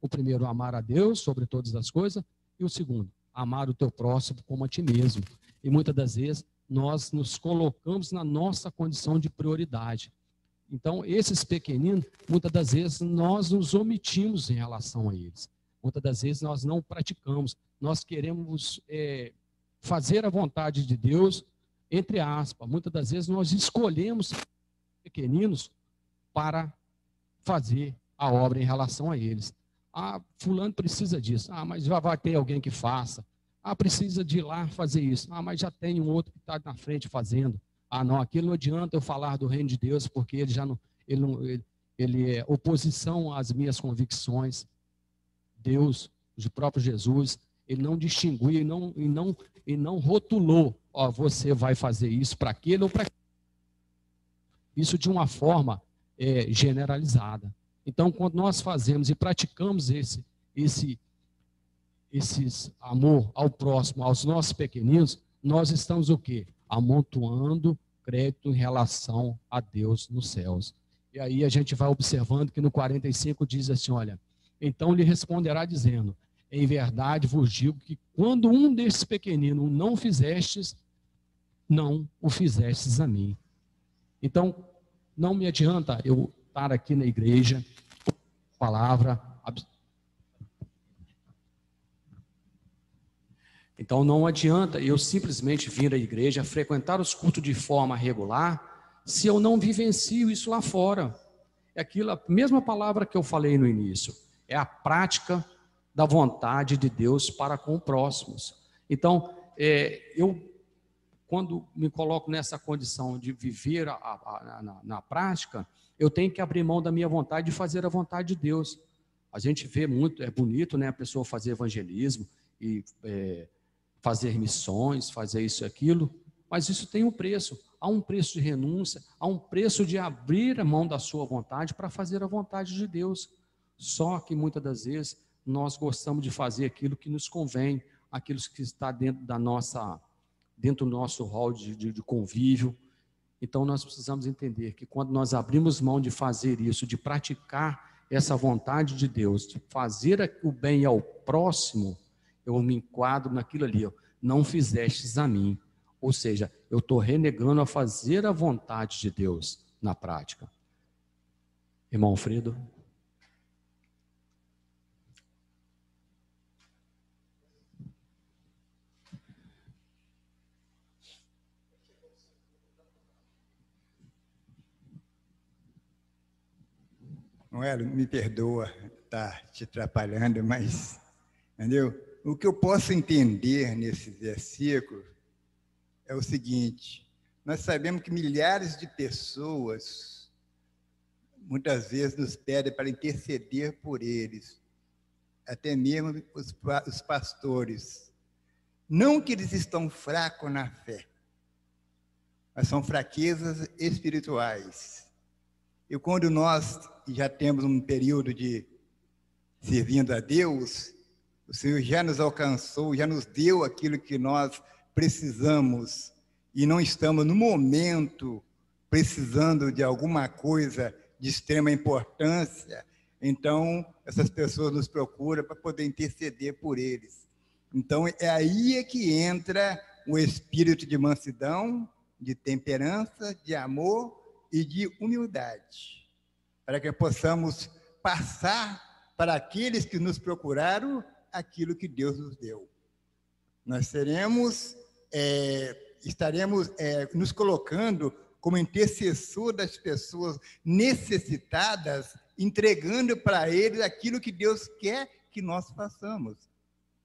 O primeiro, amar a Deus sobre todas as coisas, e o 2º, amar o teu próximo como a ti mesmo. E muitas das vezes, nós nos colocamos na nossa condição de prioridade. Então, esses pequeninos, muitas das vezes, nós nos omitimos em relação a eles. Muitas das vezes, nós não praticamos. Nós queremos fazer a vontade de Deus, entre aspas. Muitas das vezes, nós escolhemos pequeninos para fazer a obra em relação a eles. Ah, fulano precisa disso. Ah, mas já vai ter alguém que faça. Ah, precisa de ir lá fazer isso. Ah, mas já tem um outro que está na frente fazendo. Ah, não, aquilo não adianta eu falar do reino de Deus, porque ele já não, ele é oposição às minhas convicções. Deus, o próprio Jesus, ele não distinguiu e não rotulou. Ó, você vai fazer isso para aquele ou para aquele. Isso de uma forma generalizada. Então, quando nós fazemos e praticamos esse amor ao próximo, aos nossos pequeninos, nós estamos o quê? Amontoando crédito em relação a Deus nos céus. E aí a gente vai observando que no 45 diz assim, olha, então lhe responderá dizendo, em verdade vos digo que quando um desses pequeninos não fizestes, não o fizestes a mim. Então, não me adianta eu estar aqui na igreja, palavra. Então, não adianta eu simplesmente vir à igreja, frequentar os cultos de forma regular, se eu não vivencio isso lá fora. é aquilo, a mesma palavra que eu falei no início, é a prática da vontade de Deus para com os próximos. Então, eu, quando me coloco nessa condição de viver na prática, eu tenho que abrir mão da minha vontade de fazer a vontade de Deus. A gente vê muito, é bonito, né, a pessoa fazer evangelismo e fazer missões, fazer isso e aquilo, mas isso tem um preço. Há um preço de renúncia, há um preço de abrir a mão da sua vontade para fazer a vontade de Deus. Só que muitas das vezes nós gostamos de fazer aquilo que nos convém, aquilo que está dentro do nosso hall de convívio. Então nós precisamos entender que quando nós abrimos mão de fazer isso, de praticar essa vontade de Deus, de fazer o bem ao próximo, eu me enquadro naquilo ali, ó, não fizestes a mim. Ou seja, eu estou renegando a fazer a vontade de Deus na prática. Irmão Alfredo? Noelo, me perdoa estar te atrapalhando, mas, entendeu? O que eu posso entender nesse versículo é o seguinte: nós sabemos que milhares de pessoas muitas vezes nos pedem para interceder por eles, até mesmo os pastores. Não que eles estão fracos na fé, mas são fraquezas espirituais. E quando nós já temos um período de servindo a Deus, o Senhor já nos alcançou, já nos deu aquilo que nós precisamos, e não estamos no momento precisando de alguma coisa de extrema importância, então essas pessoas nos procuram para poder interceder por eles. Então é aí que entra o espírito de mansidão, de temperança, de amor e de humildade, para que possamos passar para aqueles que nos procuraram aquilo que Deus nos deu. Nós estaremos nos colocando como intercessor das pessoas necessitadas, entregando para eles aquilo que Deus quer que nós façamos.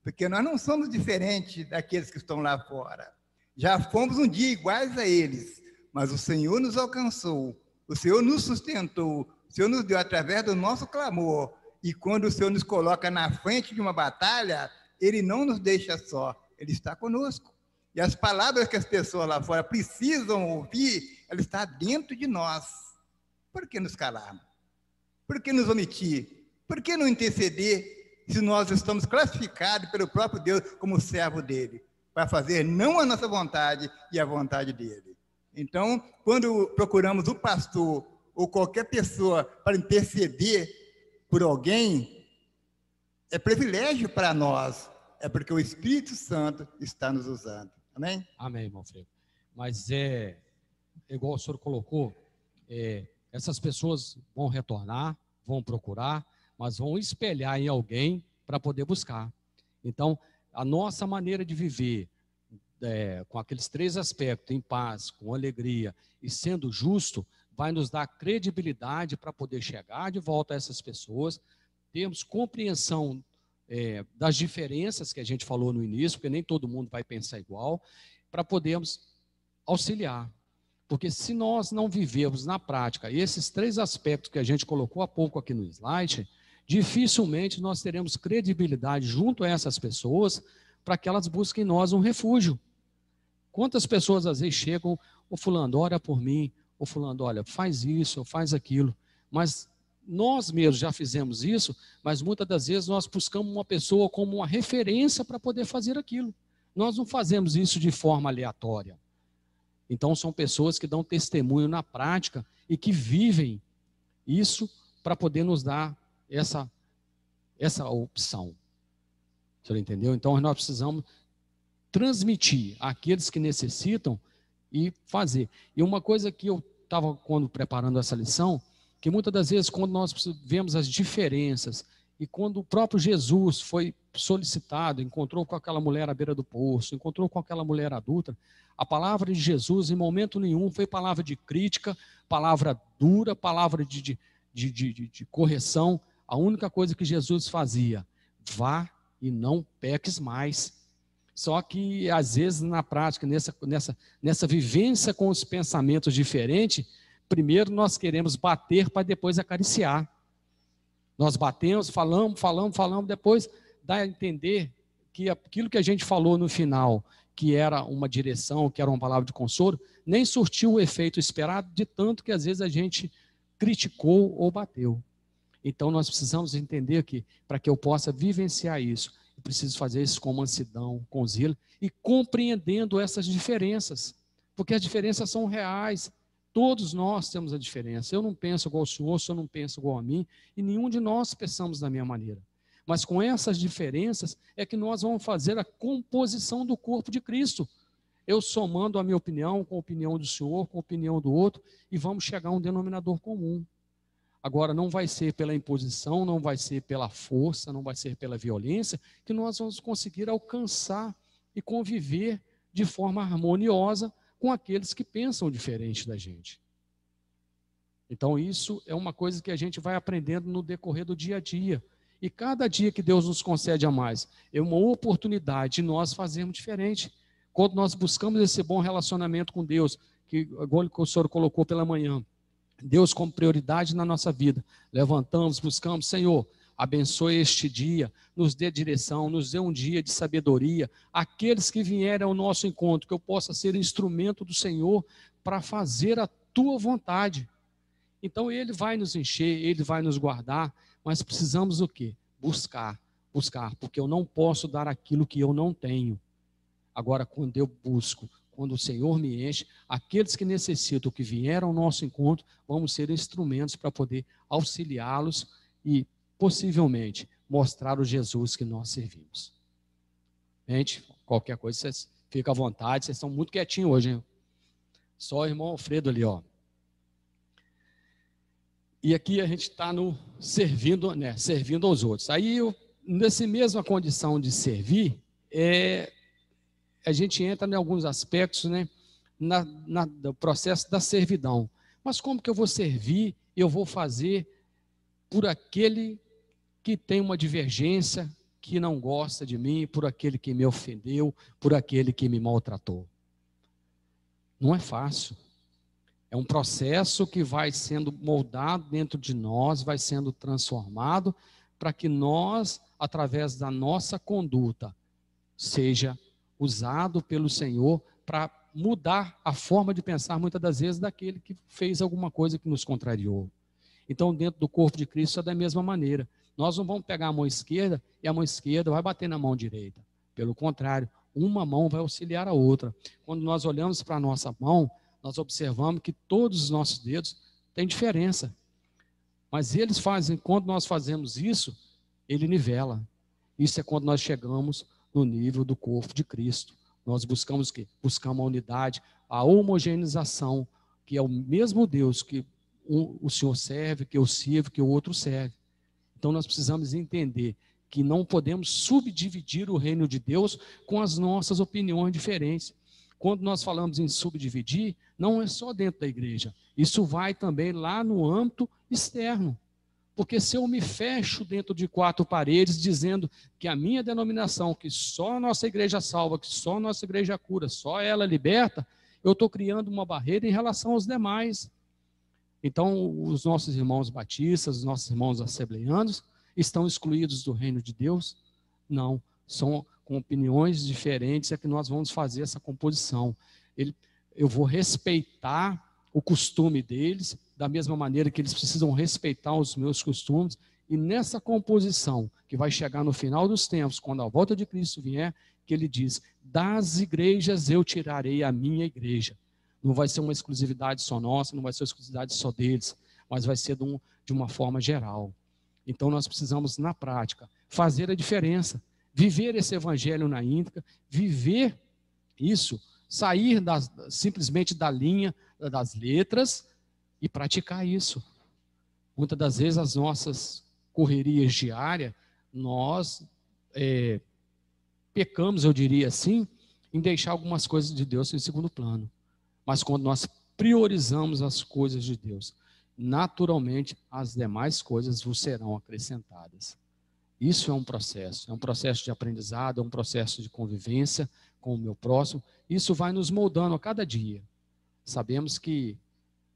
Porque nós não somos diferentes daqueles que estão lá fora. Já fomos um dia iguais a eles, mas o Senhor nos alcançou, o Senhor nos sustentou, o Senhor nos deu através do nosso clamor. E quando o Senhor nos coloca na frente de uma batalha, Ele não nos deixa só, Ele está conosco. E as palavras que as pessoas lá fora precisam ouvir, ela está dentro de nós. Por que nos calarmos? Por que nos omitir? Por que não interceder se nós estamos classificados pelo próprio Deus como servo dele, para fazer não a nossa vontade e a vontade dele? Então, quando procuramos o pastor ou qualquer pessoa para interceder por alguém, é privilégio para nós, é porque o Espírito Santo está nos usando. Amém? Amém, irmão Freire. Mas igual o senhor colocou, essas pessoas vão retornar, vão procurar, mas vão espelhar em alguém para poder buscar. Então, a nossa maneira de viver, com aqueles 3 aspectos, em paz, com alegria e sendo justo, vai nos dar credibilidade para poder chegar de volta a essas pessoas, termos compreensão das diferenças que a gente falou no início, porque nem todo mundo vai pensar igual, para podermos auxiliar. Porque se nós não vivermos na prática esses 3 aspectos que a gente colocou há pouco aqui no slide, dificilmente nós teremos credibilidade junto a essas pessoas para que elas busquem em nós um refúgio. Quantas pessoas às vezes chegam, ô fulano, ora por mim, ô fulano, olha, faz isso, faz aquilo, mas nós mesmos já fizemos isso, mas muitas das vezes nós buscamos uma pessoa como uma referência para poder fazer aquilo. Nós não fazemos isso de forma aleatória. Então são pessoas que dão testemunho na prática e que vivem isso para poder nos dar essa opção. Você entendeu? Então nós precisamos transmitir àqueles que necessitam e fazer. E uma coisa que eu estava, quando preparando essa lição, que muitas das vezes quando nós vemos as diferenças e quando o próprio Jesus foi solicitado, encontrou com aquela mulher à beira do poço, encontrou com aquela mulher adulta, a palavra de Jesus em momento nenhum foi palavra de crítica, palavra dura, palavra de de correção, a única coisa que Jesus fazia: vá e não peques mais. Só que, às vezes, na prática, nessa vivência com os pensamentos diferentes, primeiro nós queremos bater para depois acariciar. Nós batemos, falamos, depois dá a entender que aquilo que a gente falou no final, que era uma direção, que era uma palavra de consolo, nem surtiu o efeito esperado, de tanto que às vezes a gente criticou ou bateu. Então nós precisamos entender que, para que eu possa vivenciar isso, eu preciso fazer isso com mansidão, com zelo e compreendendo essas diferenças, porque as diferenças são reais. Todos nós temos a diferença. Eu não penso igual ao senhor, o senhor não pensa igual a mim, e nenhum de nós pensamos da minha maneira. Mas com essas diferenças é que nós vamos fazer a composição do corpo de Cristo. Eu somando a minha opinião com a opinião do senhor, com a opinião do outro, e vamos chegar a um denominador comum. Agora, não vai ser pela imposição, não vai ser pela força, não vai ser pela violência que nós vamos conseguir alcançar e conviver de forma harmoniosa com aqueles que pensam diferente da gente. Então, isso é uma coisa que a gente vai aprendendo no decorrer do dia a dia. E cada dia que Deus nos concede a mais, é uma oportunidade de nós fazermos diferente. Quando nós buscamos esse bom relacionamento com Deus, que igual o senhor colocou pela manhã, Deus como prioridade na nossa vida, levantamos, buscamos, Senhor, abençoe este dia, nos dê direção, nos dê um dia de sabedoria, aqueles que vierem ao nosso encontro, que eu possa ser instrumento do Senhor para fazer a tua vontade. Então Ele vai nos encher, Ele vai nos guardar, mas precisamos o quê? Buscar, porque eu não posso dar aquilo que eu não tenho. Agora, quando eu busco, quando o Senhor me enche, aqueles que necessitam, que vieram ao nosso encontro, vamos ser instrumentos para poder auxiliá-los e, possivelmente, mostrar o Jesus que nós servimos. Gente, qualquer coisa, vocês ficam à vontade, vocês estão muito quietinhos hoje, hein? Só o irmão Alfredo ali, ó. E aqui a gente está servindo, né, servindo aos outros. Aí, nessa mesma condição de servir, a gente entra em alguns aspectos, né, do processo da servidão. Mas como que eu vou servir? Eu vou fazer por aquele que tem uma divergência, que não gosta de mim, por aquele que me ofendeu, por aquele que me maltratou. Não é fácil. É um processo que vai sendo moldado dentro de nós, vai sendo transformado, para que nós, através da nossa conduta, seja usado pelo Senhor para mudar a forma de pensar, muitas das vezes, daquele que fez alguma coisa que nos contrariou. Então, dentro do corpo de Cristo, é da mesma maneira. Nós não vamos pegar a mão esquerda e a mão esquerda vai bater na mão direita. Pelo contrário, uma mão vai auxiliar a outra. Quando nós olhamos para a nossa mão, nós observamos que todos os nossos dedos têm diferença. Mas eles fazem, quando nós fazemos isso, ele nivela. Isso é quando nós chegamos no nível do corpo de Cristo. Nós buscamos o quê? Buscamos a unidade, a homogeneização, que é o mesmo Deus que o Senhor serve, que eu sirvo, que o outro serve. Então nós precisamos entender que não podemos subdividir o reino de Deus com as nossas opiniões diferentes. Quando nós falamos em subdividir, não é só dentro da igreja. Isso vai também lá no âmbito externo. Porque se eu me fecho dentro de 4 paredes, dizendo que a minha denominação, que só a nossa igreja salva, que só a nossa igreja cura, só ela liberta, eu estou criando uma barreira em relação aos demais. Então, os nossos irmãos batistas, os nossos irmãos assembleanos, estão excluídos do reino de Deus? Não, são com opiniões diferentes, é que nós vamos fazer essa composição. Eu vou respeitar o costume deles, da mesma maneira que eles precisam respeitar os meus costumes, e nessa composição, que vai chegar no final dos tempos, quando a volta de Cristo vier, que ele diz, das igrejas eu tirarei a minha igreja. Não vai ser uma exclusividade só nossa, não vai ser uma exclusividade só deles, mas vai ser de uma forma geral. Então nós precisamos, na prática, fazer a diferença, viver esse evangelho na íntegra, viver isso, sair simplesmente da linha das letras e praticar isso. Muitas das vezes as nossas correrias diárias, nós pecamos, eu diria assim, em deixar algumas coisas de Deus em segundo plano. Mas quando nós priorizamos as coisas de Deus, naturalmente as demais coisas vos serão acrescentadas. Isso é um processo de aprendizado, é um processo de convivência com o meu próximo. Isso vai nos moldando a cada dia. Sabemos que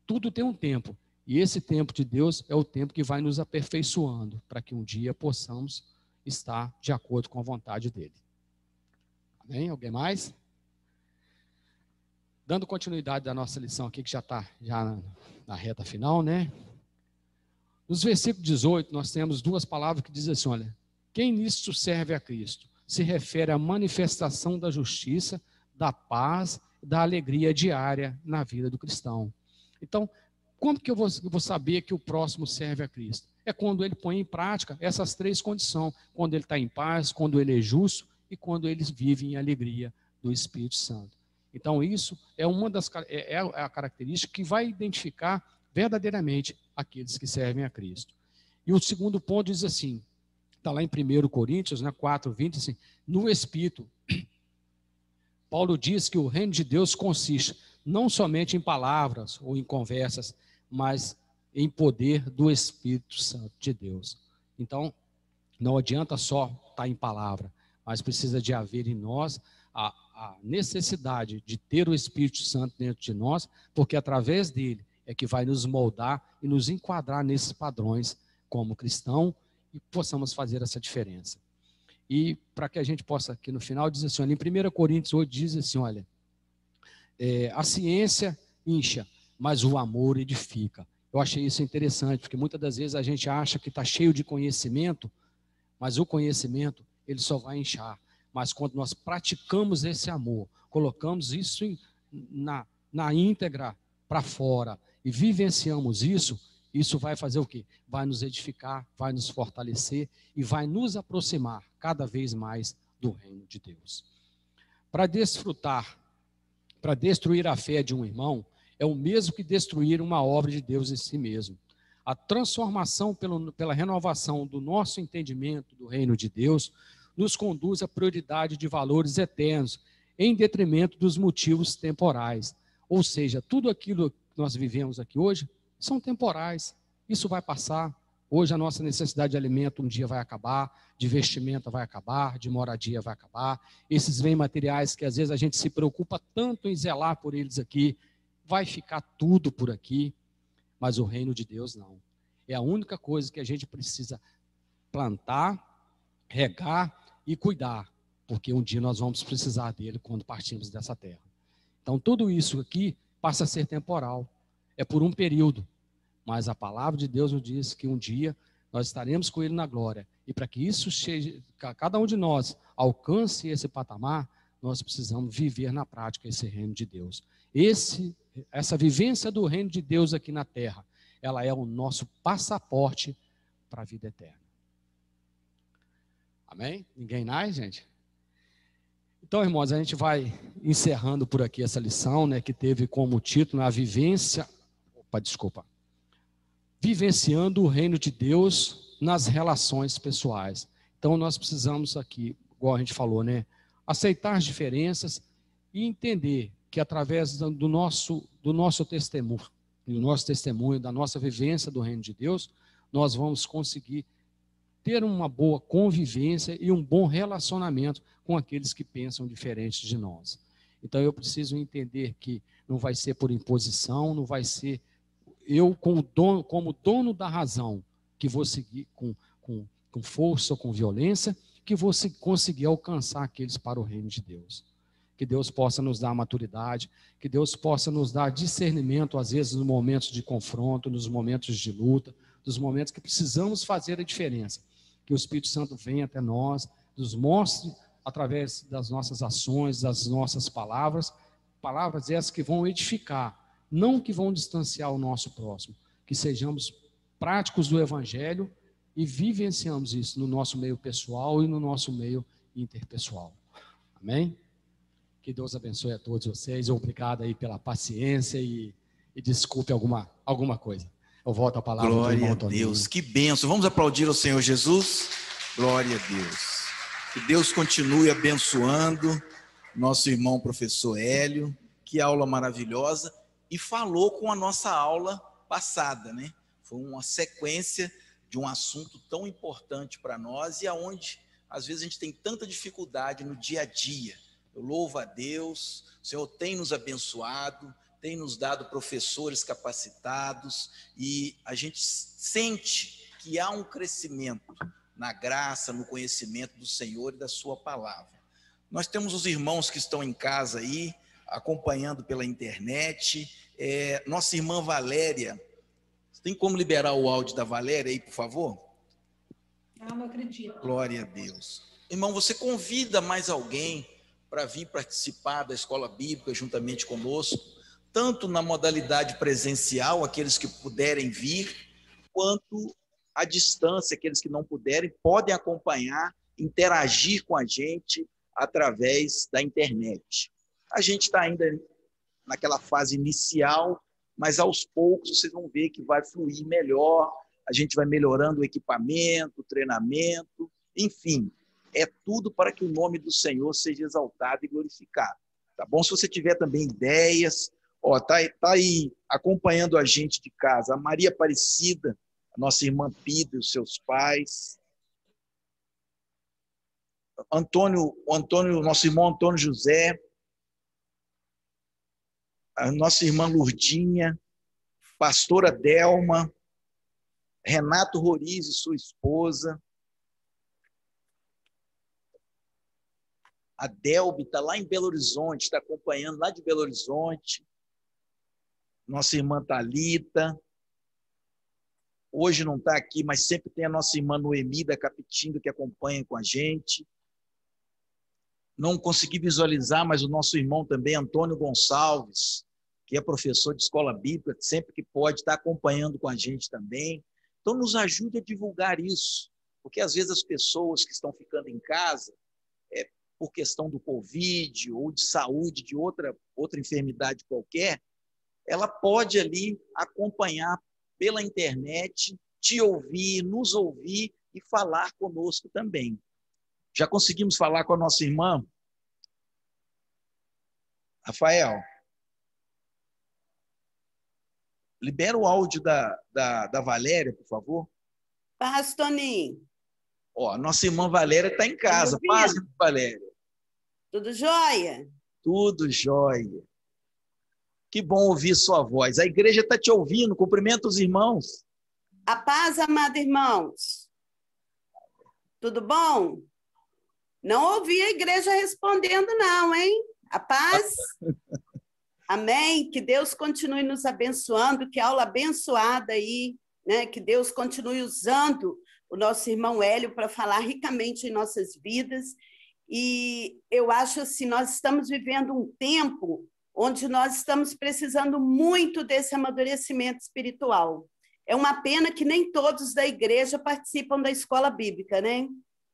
tudo tem um tempo, e esse tempo de Deus é o tempo que vai nos aperfeiçoando, para que um dia possamos estar de acordo com a vontade dele. Amém? Alguém mais? Dando continuidade da nossa lição aqui, que já está na reta final, né? Nos versículos 18, nós temos duas palavras que dizem assim, olha, quem nisto serve a Cristo? Se refere à manifestação da justiça, da paz, da alegria diária na vida do cristão. Então, como que eu vou saber que o próximo serve a Cristo? É quando ele põe em prática essas três condições, quando ele está em paz, quando ele é justo e quando ele vive em alegria do Espírito Santo. Então, isso é a característica que vai identificar verdadeiramente aqueles que servem a Cristo. E o segundo ponto diz assim, está lá em 1 Coríntios, 4:20, assim, no Espírito, Paulo diz que o reino de Deus consiste não somente em palavras ou em conversas, mas em poder do Espírito Santo de Deus. Então, não adianta só estar em palavra, mas precisa de haver em nós a necessidade de ter o Espírito Santo dentro de nós, porque através dele é que vai nos moldar e nos enquadrar nesses padrões como cristão e possamos fazer essa diferença. E para que a gente possa, aqui no final, dizer assim, olha, em 1 Coríntios 8 diz assim, olha, a ciência incha, mas o amor edifica. Eu achei isso interessante, porque muitas das vezes a gente acha que está cheio de conhecimento, mas o conhecimento, ele só vai inchar. Mas quando nós praticamos esse amor, colocamos isso na íntegra para fora e vivenciamos isso, isso vai fazer o quê? Vai nos edificar, vai nos fortalecer e vai nos aproximar cada vez mais do reino de Deus. Para destruir a fé de um irmão, é o mesmo que destruir uma obra de Deus em si mesmo. A transformação pela renovação do nosso entendimento do reino de Deus nos conduz à prioridade de valores eternos, em detrimento dos motivos temporais. Ou seja, tudo aquilo que nós vivemos aqui hoje são temporais. Isso vai passar. Hoje a nossa necessidade de alimento um dia vai acabar, de vestimenta vai acabar, de moradia vai acabar. Esses bens materiais que às vezes a gente se preocupa tanto em zelar por eles aqui, vai ficar tudo por aqui, mas o reino de Deus não. É a única coisa que a gente precisa plantar, regar e cuidar, porque um dia nós vamos precisar dele quando partimos dessa terra. Então tudo isso aqui passa a ser temporal, é por um período, mas a palavra de Deus nos diz que um dia nós estaremos com ele na glória, e para que isso chegue, cada um de nós alcance esse patamar, nós precisamos viver na prática esse reino de Deus. Essa vivência do reino de Deus aqui na terra, ela é o nosso passaporte para a vida eterna. Amém? Ninguém mais, gente? Então, irmãos, a gente vai encerrando por aqui essa lição, né, que teve como título Vivenciando o reino de Deus nas relações pessoais. Então, nós precisamos aqui, igual a gente falou, né, aceitar as diferenças e entender que através do nosso testemunho, da nossa vivência do reino de Deus, nós vamos conseguir ter uma boa convivência e um bom relacionamento com aqueles que pensam diferente de nós. Então eu preciso entender que não vai ser por imposição, não vai ser eu como dono da razão que vou seguir com força ou com violência, que vou conseguir alcançar aqueles para o reino de Deus. Que Deus possa nos dar maturidade, que Deus possa nos dar discernimento, às vezes nos momentos de confronto, nos momentos de luta, nos momentos que precisamos fazer a diferença. Que o Espírito Santo venha até nós, nos mostre através das nossas ações, das nossas palavras, palavras essas que vão edificar, não que vão distanciar o nosso próximo, que sejamos práticos do Evangelho e vivenciamos isso no nosso meio pessoal e no nosso meio interpessoal. Amém? Que Deus abençoe a todos vocês. Obrigado aí pela paciência e desculpe alguma coisa. Eu volto a palavra. Glória a Deus, que bênção. Vamos aplaudir ao Senhor Jesus? Glória a Deus. Que Deus continue abençoando nosso irmão professor Hélio. Que aula maravilhosa. E falou com a nossa aula passada, né? Foi uma sequência de um assunto tão importante para nós e aonde às vezes a gente tem tanta dificuldade no dia a dia. Eu louvo a Deus, o Senhor tem nos abençoado, tem nos dado professores capacitados e a gente sente que há um crescimento na graça, no conhecimento do Senhor e da sua palavra. Nós temos os irmãos que estão em casa aí, acompanhando pela internet. Nossa irmã Valéria, tem como liberar o áudio da Valéria aí, por favor? Não acredito. Glória a Deus. Irmão, você convida mais alguém para vir participar da escola bíblica juntamente conosco, tanto na modalidade presencial, aqueles que puderem vir, quanto à distância, aqueles que não puderem, podem acompanhar, interagir com a gente através da internet. A gente está ainda naquela fase inicial, mas aos poucos vocês vão ver que vai fluir melhor, a gente vai melhorando o equipamento, o treinamento, enfim, é tudo para que o nome do Senhor seja exaltado e glorificado. Tá bom? Se você tiver também ideias, tá aí acompanhando a gente de casa, a Maria Aparecida, a nossa irmã Pida e os seus pais, nosso irmão Antônio José, a nossa irmã Lurdinha, pastora Delma, Renato Roriz e sua esposa, a Delbi está lá em Belo Horizonte, está acompanhando lá de Belo Horizonte, nossa irmã Thalita, hoje não está aqui, mas sempre tem a nossa irmã Noemi da Capitinga que acompanha com a gente. Não consegui visualizar, mas o nosso irmão também, Antônio Gonçalves, que é professor de escola bíblica, sempre que pode estar acompanhando com a gente também. Então, nos ajude a divulgar isso, porque às vezes as pessoas que estão ficando em casa, por questão do Covid ou de saúde, de outra enfermidade qualquer, ela pode ali acompanhar pela internet, te ouvir, nos ouvir e falar conosco também. Já conseguimos falar com a nossa irmã? Rafael, libera o áudio da Valéria, por favor. Paz, Toninho. A nossa irmã Valéria está em casa. Paz, Valéria. Tudo jóia? Tudo jóia. Que bom ouvir sua voz. A igreja está te ouvindo. Cumprimenta os irmãos. A paz, amados irmãos. Tudo bom? Não ouvi a igreja respondendo, não, hein? A paz. Amém. Que Deus continue nos abençoando. Que aula abençoada aí, né? Que Deus continue usando o nosso irmão Hélio para falar ricamente em nossas vidas. E eu acho assim, nós estamos vivendo um tempo onde nós estamos precisando muito desse amadurecimento espiritual. É uma pena que nem todos da igreja participam da escola bíblica, né?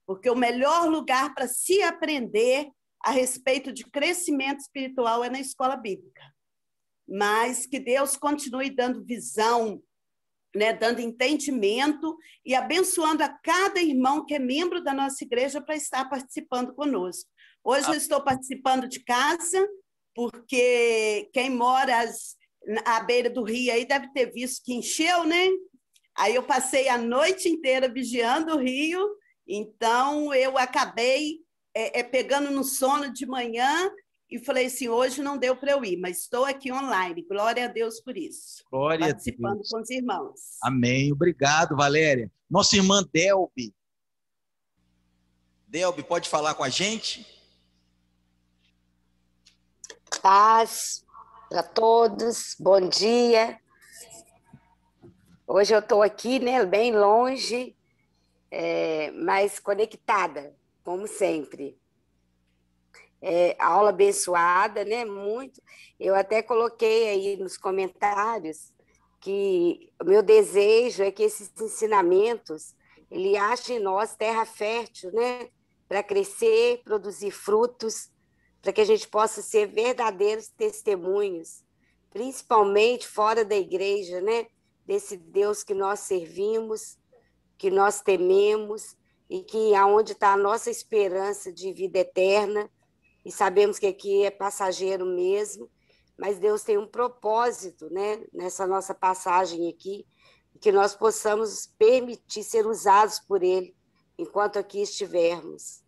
Porque o melhor lugar para se aprender a respeito de crescimento espiritual é na escola bíblica. Mas que Deus continue dando visão, né, dando entendimento e abençoando a cada irmão que é membro da nossa igreja para estar participando conosco. Hoje eu estou participando de casa, porque quem mora à beira do rio aí deve ter visto que encheu, né? Aí eu passei a noite inteira vigiando o rio, então eu acabei pegando no sono de manhã e falei assim, hoje não deu para eu ir, mas estou aqui online. Glória a Deus por isso. Glória participando a Deus. Com os irmãos. Amém. Obrigado, Valéria. Nossa irmã Delbi. Delbi, pode falar com a gente? Paz para todos. Bom dia. Hoje eu estou aqui, né, bem longe, mas conectada, como sempre. Aula abençoada, né? Muito. Eu até coloquei aí nos comentários que o meu desejo é que esses ensinamentos ele ache em nós terra fértil, né? Para crescer, produzir frutos, para que a gente possa ser verdadeiros testemunhos, principalmente fora da igreja, né? Desse Deus que nós servimos, que nós tememos e que aonde está a nossa esperança de vida eterna. E sabemos que aqui é passageiro mesmo, mas Deus tem um propósito, né, nessa nossa passagem aqui, que nós possamos permitir ser usados por Ele enquanto aqui estivermos.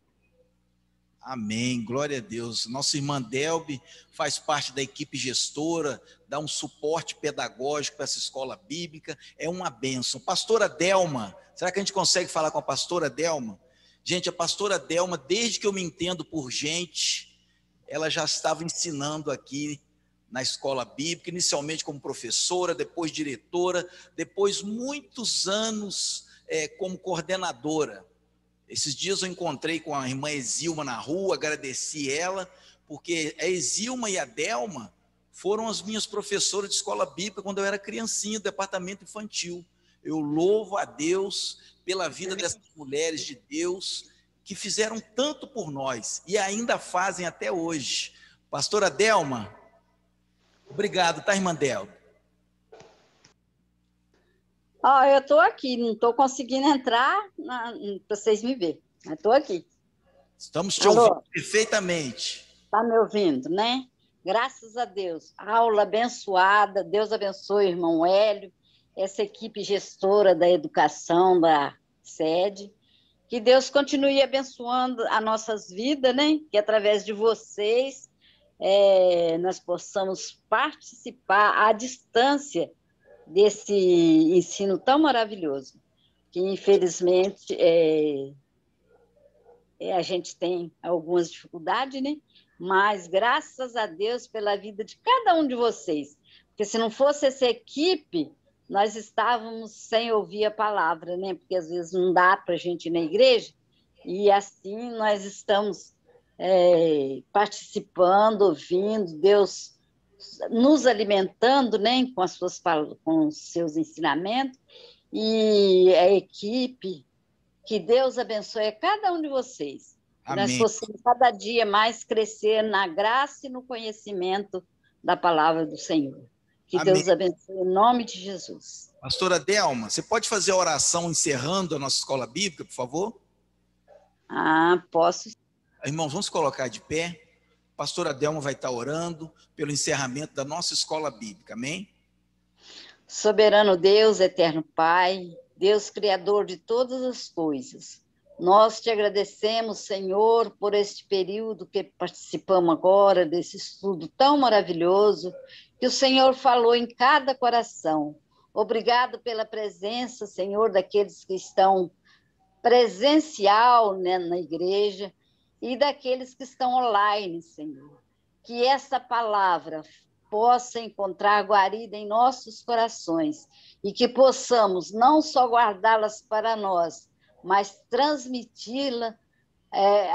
Amém, glória a Deus. Nossa irmã Delby faz parte da equipe gestora, dá um suporte pedagógico para essa escola bíblica, é uma bênção. Pastora Delma, será que a gente consegue falar com a pastora Delma? Gente, a pastora Delma, desde que eu me entendo por gente, ela já estava ensinando aqui na escola bíblica, inicialmente como professora, depois diretora, depois muitos anos como coordenadora. Esses dias eu encontrei com a irmã Exilma na rua, agradeci ela, porque a Exilma e a Delma foram as minhas professoras de escola bíblica quando eu era criancinha, do departamento infantil. Eu louvo a Deus pela vida dessas mulheres de Deus que fizeram tanto por nós e ainda fazem até hoje. Pastora Delma, obrigado, tá, irmã Delma? Eu estou aqui, não estou conseguindo entrar para vocês me verem, mas estou aqui. Estamos te ouvindo perfeitamente. Está me ouvindo, né? Graças a Deus. Aula abençoada, Deus abençoe o irmão Hélio, essa equipe gestora da educação da sede. Que Deus continue abençoando as nossas vidas, né? Que através de vocês nós possamos participar à distância desse ensino tão maravilhoso, que infelizmente a gente tem algumas dificuldades, né? Mas graças a Deus pela vida de cada um de vocês, porque se não fosse essa equipe, nós estávamos sem ouvir a palavra, né? Porque às vezes não dá para a gente ir na igreja, e assim nós estamos participando, ouvindo, Deus nos alimentando, né, com os seus ensinamentos, e a equipe, que Deus abençoe a cada um de vocês. Amém. Nós possamos cada dia mais crescer na graça e no conhecimento da palavra do Senhor. Que Amém. Deus abençoe em nome de Jesus. Pastora Delma, você pode fazer a oração encerrando a nossa escola bíblica, por favor? Posso. Irmãos, vamos colocar de pé. A pastora Delma vai estar orando pelo encerramento da nossa escola bíblica, amém? Soberano Deus, eterno Pai, Deus criador de todas as coisas, nós te agradecemos, Senhor, por este período que participamos agora, desse estudo tão maravilhoso, que o Senhor falou em cada coração. Obrigado pela presença, Senhor, daqueles que estão presencial, né, na igreja, e daqueles que estão online, Senhor. Que essa palavra possa encontrar guarida em nossos corações e que possamos não só guardá-las para nós, mas transmiti-la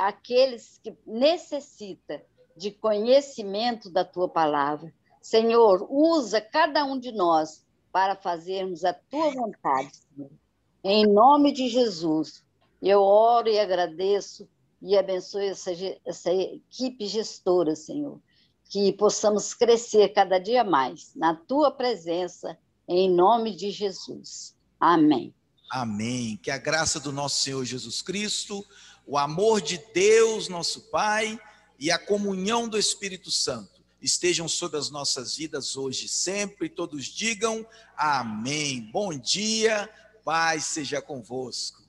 àqueles que necessitam de conhecimento da Tua palavra. Senhor, usa cada um de nós para fazermos a Tua vontade, Senhor. Em nome de Jesus, eu oro e agradeço e abençoe essa equipe gestora, Senhor, que possamos crescer cada dia mais na Tua presença, em nome de Jesus. Amém. Amém. Que a graça do nosso Senhor Jesus Cristo, o amor de Deus, nosso Pai, e a comunhão do Espírito Santo estejam sobre as nossas vidas hoje e sempre. Todos digam amém. Bom dia, paz seja convosco.